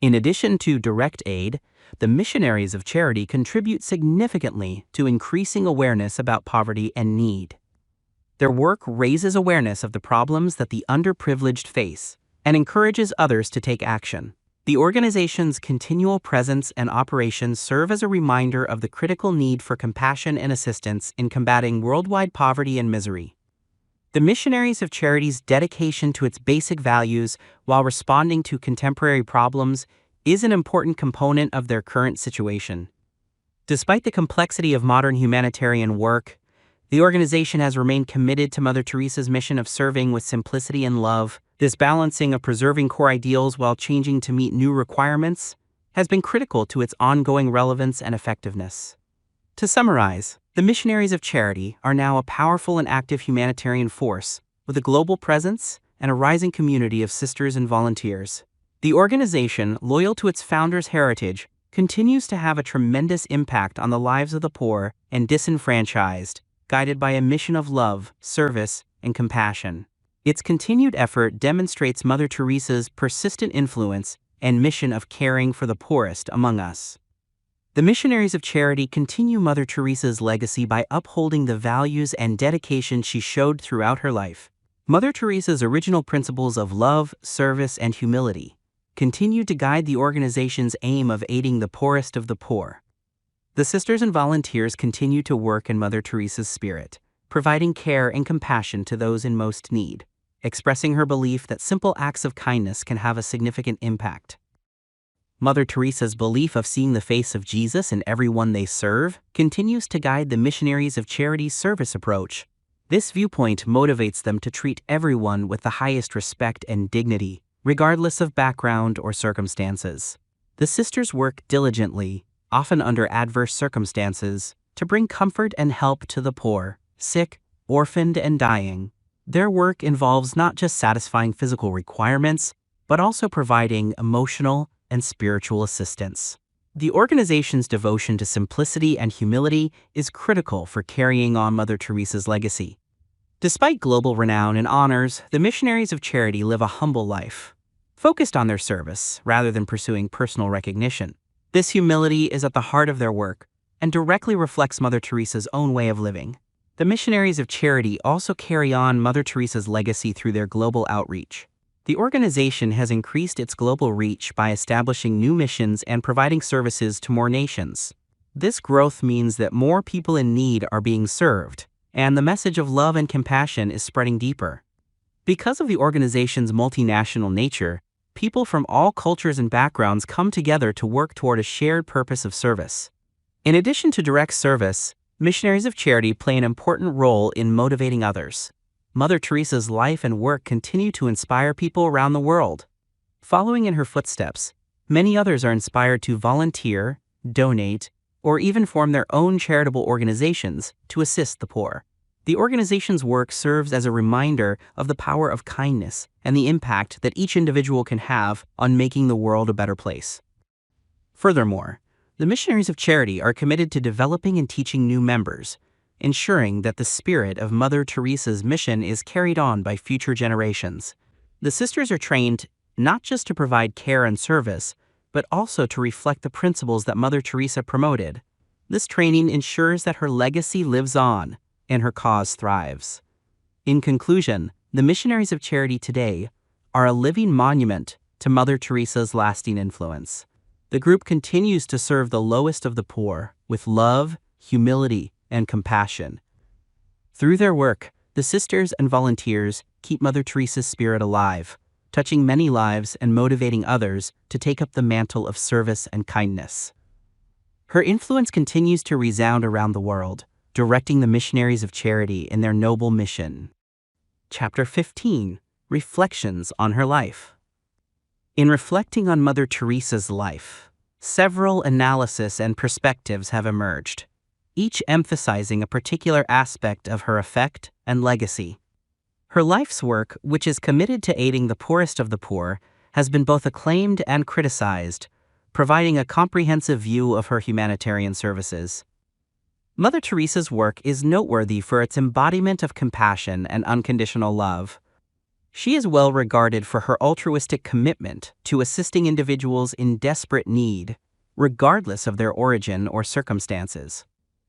In addition to direct aid, the Missionaries of Charity contribute significantly to increasing awareness about poverty and need. Their work raises awareness of the problems that the underprivileged face and encourages others to take action. The organization's continual presence and operations serve as a reminder of the critical need for compassion and assistance in combating worldwide poverty and misery. The Missionaries of Charity's dedication to its basic values while responding to contemporary problems is an important component of their current situation. Despite the complexity of modern humanitarian work, the organization has remained committed to Mother Teresa's mission of serving with simplicity and love. This balancing of preserving core ideals while changing to meet new requirements has been critical to its ongoing relevance and effectiveness. To summarize, the Missionaries of Charity are now a powerful and active humanitarian force with a global presence and a rising community of sisters and volunteers. The organization, loyal to its founder's heritage, continues to have a tremendous impact on the lives of the poor and disenfranchised, guided by a mission of love, service, and compassion. Its continued effort demonstrates Mother Teresa's persistent influence and mission of caring for the poorest among us. The Missionaries of Charity continue Mother Teresa's legacy by upholding the values and dedication she showed throughout her life. Mother Teresa's original principles of love, service, and humility continue to guide the organization's aim of aiding the poorest of the poor. The sisters and volunteers continue to work in Mother Teresa's spirit, providing care and compassion to those in most need, expressing her belief that simple acts of kindness can have a significant impact. Mother Teresa's belief of seeing the face of Jesus in everyone they serve continues to guide the Missionaries of Charity's service approach. This viewpoint motivates them to treat everyone with the highest respect and dignity, regardless of background or circumstances. The sisters work diligently, often under adverse circumstances, to bring comfort and help to the poor, sick, orphaned, and dying. Their work involves not just satisfying physical requirements, but also providing emotional and spiritual assistance. The organization's devotion to simplicity and humility is critical for carrying on Mother Teresa's legacy. Despite global renown and honors, the missionaries of charity live a humble life, focused on their service rather than pursuing personal recognition. This humility is at the heart of their work and directly reflects Mother Teresa's own way of living. The missionaries of charity also carry on Mother Teresa's legacy through their global outreach. The organization has increased its global reach by establishing new missions and providing services to more nations. This growth means that more people in need are being served, and the message of love and compassion is spreading deeper. Because of the organization's multinational nature, people from all cultures and backgrounds come together to work toward a shared purpose of service. In addition to direct service, missionaries of charity play an important role in motivating others. Mother Teresa's life and work continue to inspire people around the world. Following in her footsteps, many others are inspired to volunteer, donate, or even form their own charitable organizations to assist the poor. The organization's work serves as a reminder of the power of kindness and the impact that each individual can have on making the world a better place. Furthermore, the missionaries of charity are committed to developing and teaching new members, ensuring that the spirit of Mother Teresa's mission is carried on by future generations. The sisters are trained not just to provide care and service, but also to reflect the principles that Mother Teresa promoted. This training ensures that her legacy lives on and her cause thrives. In conclusion, the missionaries of charity today are a living monument to Mother Teresa's lasting influence. The group continues to serve the lowest of the poor with love, humility, and compassion. Through their work, the sisters and volunteers keep Mother Teresa's spirit alive, touching many lives and motivating others to take up the mantle of service and kindness. Her influence continues to resound around the world, directing the missionaries of charity in their noble mission. Chapter 15. Reflections on her life. In reflecting on Mother Teresa's life, several analyses and perspectives have emerged, each emphasizing a particular aspect of her effect and legacy. Her life's work, which is committed to aiding the poorest of the poor, has been both acclaimed and criticized, providing a comprehensive view of her humanitarian services. Mother Teresa's work is noteworthy for its embodiment of compassion and unconditional love. She is well regarded for her altruistic commitment to assisting individuals in desperate need, regardless of their origin or circumstances.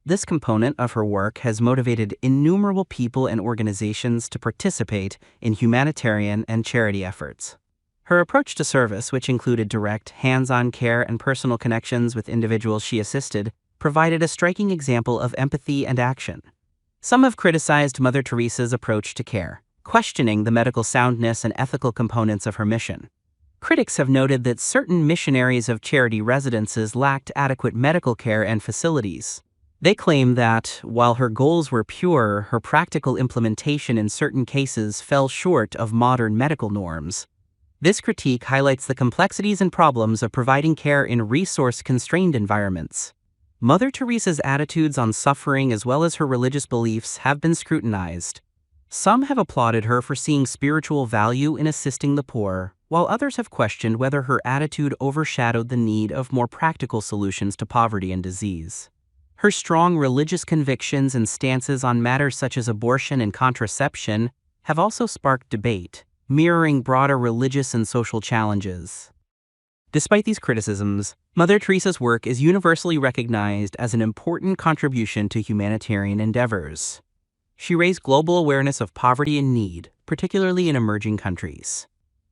This component of her work has motivated innumerable people and organizations to participate in humanitarian and charity efforts. Her approach to service, which included direct, hands-on care and personal connections with individuals she assisted, provided a striking example of empathy and action. Some have criticized Mother Teresa's approach to care, questioning the medical soundness and ethical components of her mission. Critics have noted that certain missionaries of charity residences lacked adequate medical care and facilities. They claim that, while her goals were pure, her practical implementation in certain cases fell short of modern medical norms. This critique highlights the complexities and problems of providing care in resource-constrained environments. Mother Teresa's attitudes on suffering as well as her religious beliefs have been scrutinized. Some have applauded her for seeing spiritual value in assisting the poor, while others have questioned whether her attitude overshadowed the need of more practical solutions to poverty and disease. Her strong religious convictions and stances on matters such as abortion and contraception have also sparked debate, mirroring broader religious and social challenges. Despite these criticisms, Mother Teresa's work is universally recognized as an important contribution to humanitarian endeavors. She raised global awareness of poverty and need, particularly in emerging countries.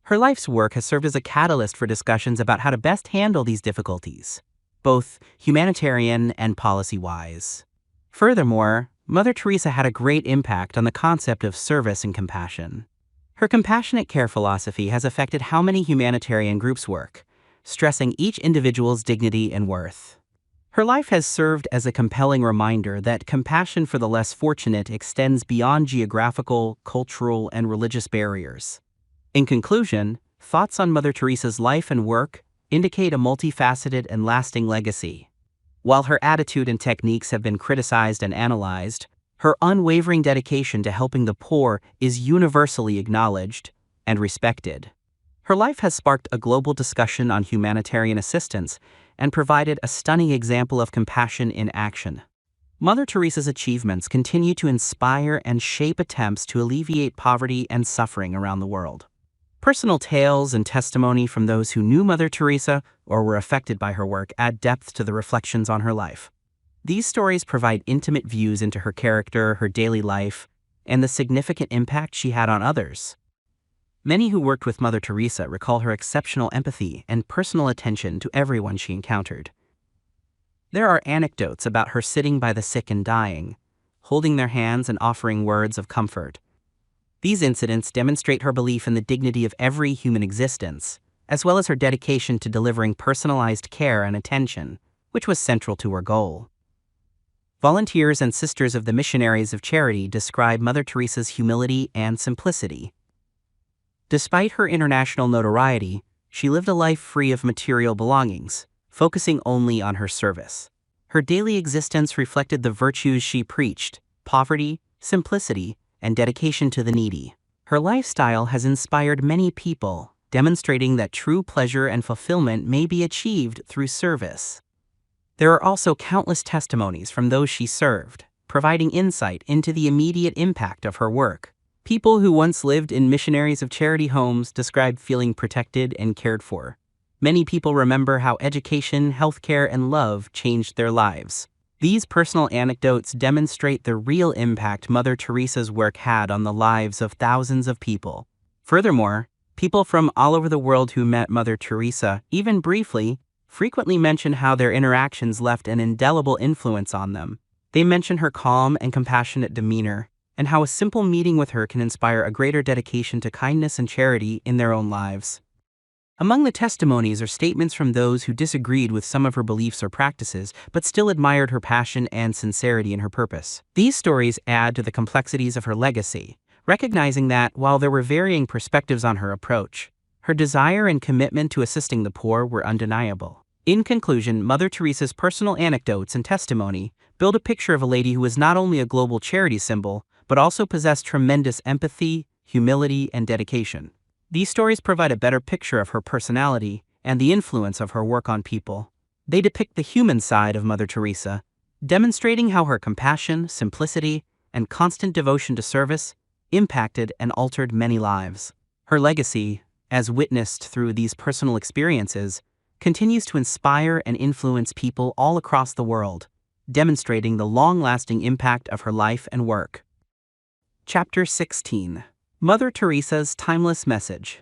Her life's work has served as a catalyst for discussions about how to best handle these difficulties, both humanitarian and policy-wise. Furthermore, Mother Teresa had a great impact on the concept of service and compassion. Her compassionate care philosophy has affected how many humanitarian groups work, stressing each individual's dignity and worth. Her life has served as a compelling reminder that compassion for the less fortunate extends beyond geographical, cultural, and religious barriers. In conclusion, thoughts on Mother Teresa's life and work indicate a multifaceted and lasting legacy. While her attitude and techniques have been criticized and analyzed, her unwavering dedication to helping the poor is universally acknowledged and respected. Her life has sparked a global discussion on humanitarian assistance and provided a stunning example of compassion in action. Mother Teresa's achievements continue to inspire and shape attempts to alleviate poverty and suffering around the world. Personal tales and testimony from those who knew Mother Teresa or were affected by her work add depth to the reflections on her life. These stories provide intimate views into her character, her daily life, and the significant impact she had on others. Many who worked with Mother Teresa recall her exceptional empathy and personal attention to everyone she encountered. There are anecdotes about her sitting by the sick and dying, holding their hands and offering words of comfort. These incidents demonstrate her belief in the dignity of every human existence, as well as her dedication to delivering personalized care and attention, which was central to her goal. Volunteers and Sisters of the Missionaries of Charity describe Mother Teresa's humility and simplicity. Despite her international notoriety, she lived a life free of material belongings, focusing only on her service. Her daily existence reflected the virtues she preached: poverty, simplicity, and dedication to the needy. Her lifestyle has inspired many people, demonstrating that true pleasure and fulfillment may be achieved through service. There are also countless testimonies from those she served, providing insight into the immediate impact of her work. People who once lived in Missionaries of Charity homes describe feeling protected and cared for. Many people remember how education, healthcare, and love changed their lives. These personal anecdotes demonstrate the real impact Mother Teresa's work had on the lives of thousands of people. Furthermore, people from all over the world who met Mother Teresa, even briefly, frequently mention how their interactions left an indelible influence on them. They mention her calm and compassionate demeanor, and how a simple meeting with her can inspire a greater dedication to kindness and charity in their own lives. Among the testimonies are statements from those who disagreed with some of her beliefs or practices, but still admired her passion and sincerity in her purpose. These stories add to the complexities of her legacy, recognizing that, while there were varying perspectives on her approach, her desire and commitment to assisting the poor were undeniable. In conclusion, Mother Teresa's personal anecdotes and testimony build a picture of a lady who was not only a global charity symbol, but also possessed tremendous empathy, humility, and dedication. These stories provide a better picture of her personality and the influence of her work on people. They depict the human side of Mother Teresa, demonstrating how her compassion, simplicity, and constant devotion to service impacted and altered many lives. Her legacy, as witnessed through these personal experiences, continues to inspire and influence people all across the world, demonstrating the long-lasting impact of her life and work. Chapter 16. Mother Teresa's Timeless Message.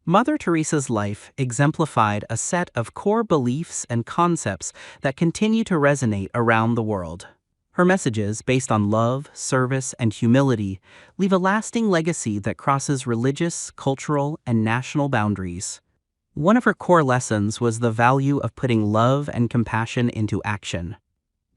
Mother Teresa's life exemplified a set of core beliefs and concepts that continue to resonate around the world. Her messages, based on love, service, and humility, leave a lasting legacy that crosses religious, cultural, and national boundaries. One of her core lessons was the value of putting love and compassion into action.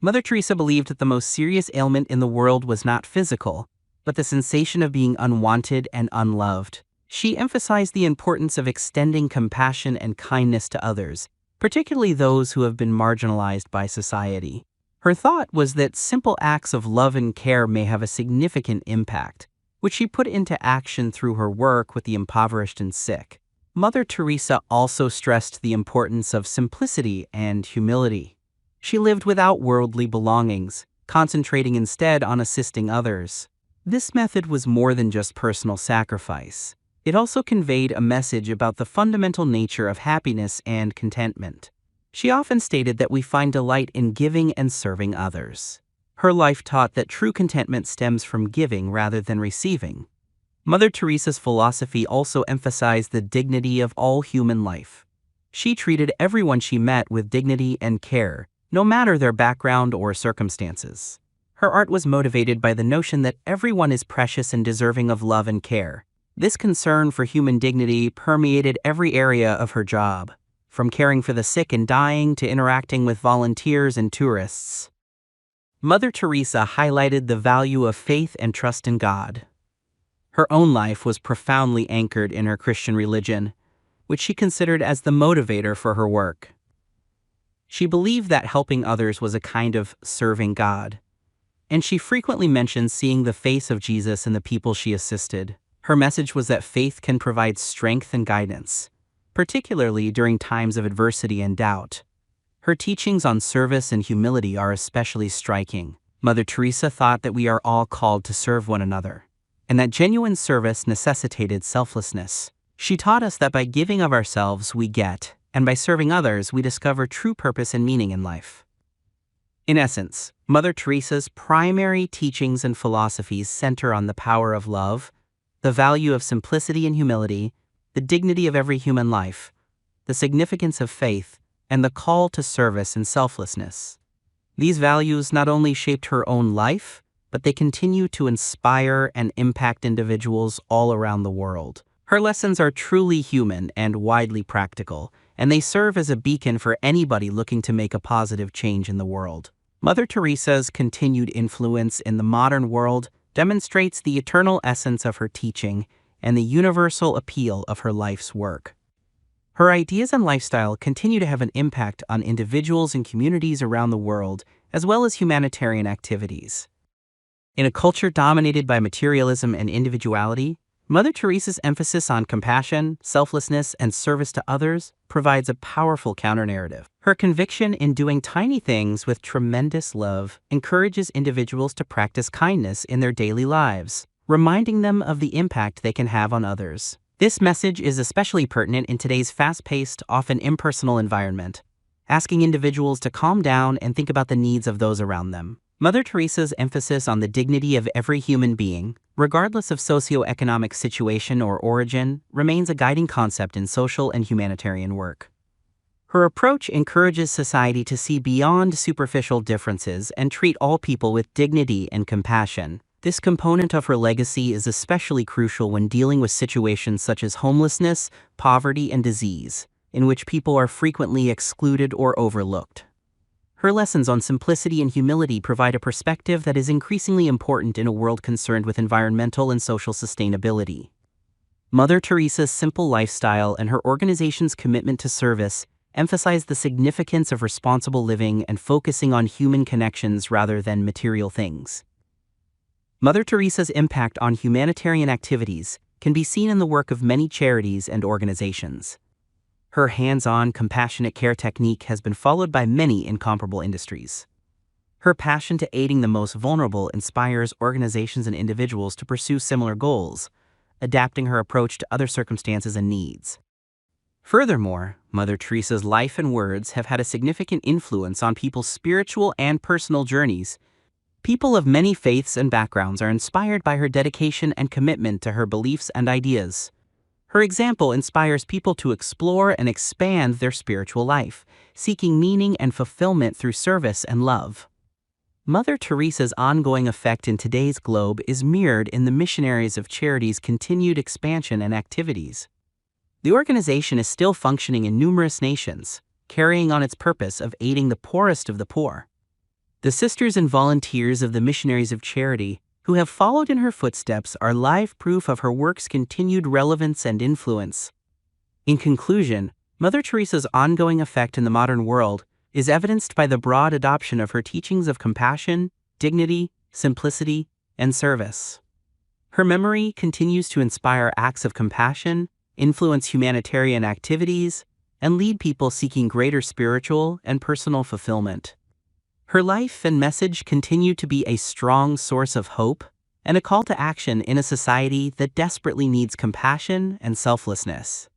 Mother Teresa believed that the most serious ailment in the world was not physical, but the sensation of being unwanted and unloved. She emphasized the importance of extending compassion and kindness to others, particularly those who have been marginalized by society. Her thought was that simple acts of love and care may have a significant impact, which she put into action through her work with the impoverished and sick. Mother Teresa also stressed the importance of simplicity and humility. She lived without worldly belongings, concentrating instead on assisting others. This method was more than just personal sacrifice. It also conveyed a message about the fundamental nature of happiness and contentment. She often stated that we find delight in giving and serving others. Her life taught that true contentment stems from giving rather than receiving. Mother Teresa's philosophy also emphasized the dignity of all human life. She treated everyone she met with dignity and care, no matter their background or circumstances. Her art was motivated by the notion that everyone is precious and deserving of love and care. This concern for human dignity permeated every area of her job, from caring for the sick and dying to interacting with volunteers and tourists. Mother Teresa highlighted the value of faith and trust in God. Her own life was profoundly anchored in her Christian religion, which she considered as the motivator for her work. She believed that helping others was a kind of serving God, and she frequently mentioned seeing the face of Jesus in the people she assisted. Her message was that faith can provide strength and guidance, particularly during times of adversity and doubt. Her teachings on service and humility are especially striking. Mother Teresa thought that we are all called to serve one another, and that genuine service necessitated selflessness. She taught us that by giving of ourselves we get, and by serving others we discover true purpose and meaning in life. In essence, Mother Teresa's primary teachings and philosophies center on the power of love, the value of simplicity and humility, the dignity of every human life, the significance of faith, and the call to service and selflessness. These values not only shaped her own life, but they continue to inspire and impact individuals all around the world. Her lessons are truly human and widely practical, and they serve as a beacon for anybody looking to make a positive change in the world. Mother Teresa's continued influence in the modern world demonstrates the eternal essence of her teaching and the universal appeal of her life's work. Her ideas and lifestyle continue to have an impact on individuals and communities around the world, as well as humanitarian activities. In a culture dominated by materialism and individuality, Mother Teresa's emphasis on compassion, selflessness, and service to others provides a powerful counter-narrative. Her conviction in doing tiny things with tremendous love encourages individuals to practice kindness in their daily lives, reminding them of the impact they can have on others. This message is especially pertinent in today's fast-paced, often impersonal environment, asking individuals to calm down and think about the needs of those around them. Mother Teresa's emphasis on the dignity of every human being, regardless of socioeconomic situation or origin, remains a guiding concept in social and humanitarian work. Her approach encourages society to see beyond superficial differences and treat all people with dignity and compassion. This component of her legacy is especially crucial when dealing with situations such as homelessness, poverty, and disease, in which people are frequently excluded or overlooked. Her lessons on simplicity and humility provide a perspective that is increasingly important in a world concerned with environmental and social sustainability. Mother Teresa's simple lifestyle and her organization's commitment to service emphasize the significance of responsible living and focusing on human connections rather than material things. Mother Teresa's impact on humanitarian activities can be seen in the work of many charities and organizations. Her hands-on, compassionate care technique has been followed by many in comparable industries. Her passion to aiding the most vulnerable inspires organizations and individuals to pursue similar goals, adapting her approach to other circumstances and needs. Furthermore, Mother Teresa's life and words have had a significant influence on people's spiritual and personal journeys. People of many faiths and backgrounds are inspired by her dedication and commitment to her beliefs and ideas. Her example inspires people to explore and expand their spiritual life, seeking meaning and fulfillment through service and love. Mother Teresa's ongoing effect in today's globe is mirrored in the Missionaries of Charity's continued expansion and activities. The organization is still functioning in numerous nations, carrying on its purpose of aiding the poorest of the poor. The sisters and volunteers of the Missionaries of Charity who have followed in her footsteps are live proof of her work's continued relevance and influence. In conclusion, Mother Teresa's ongoing effect in the modern world is evidenced by the broad adoption of her teachings of compassion, dignity, simplicity, and service. Her memory continues to inspire acts of compassion, influence humanitarian activities, and lead people seeking greater spiritual and personal fulfillment. Her life and message continue to be a strong source of hope and a call to action in a society that desperately needs compassion and selflessness.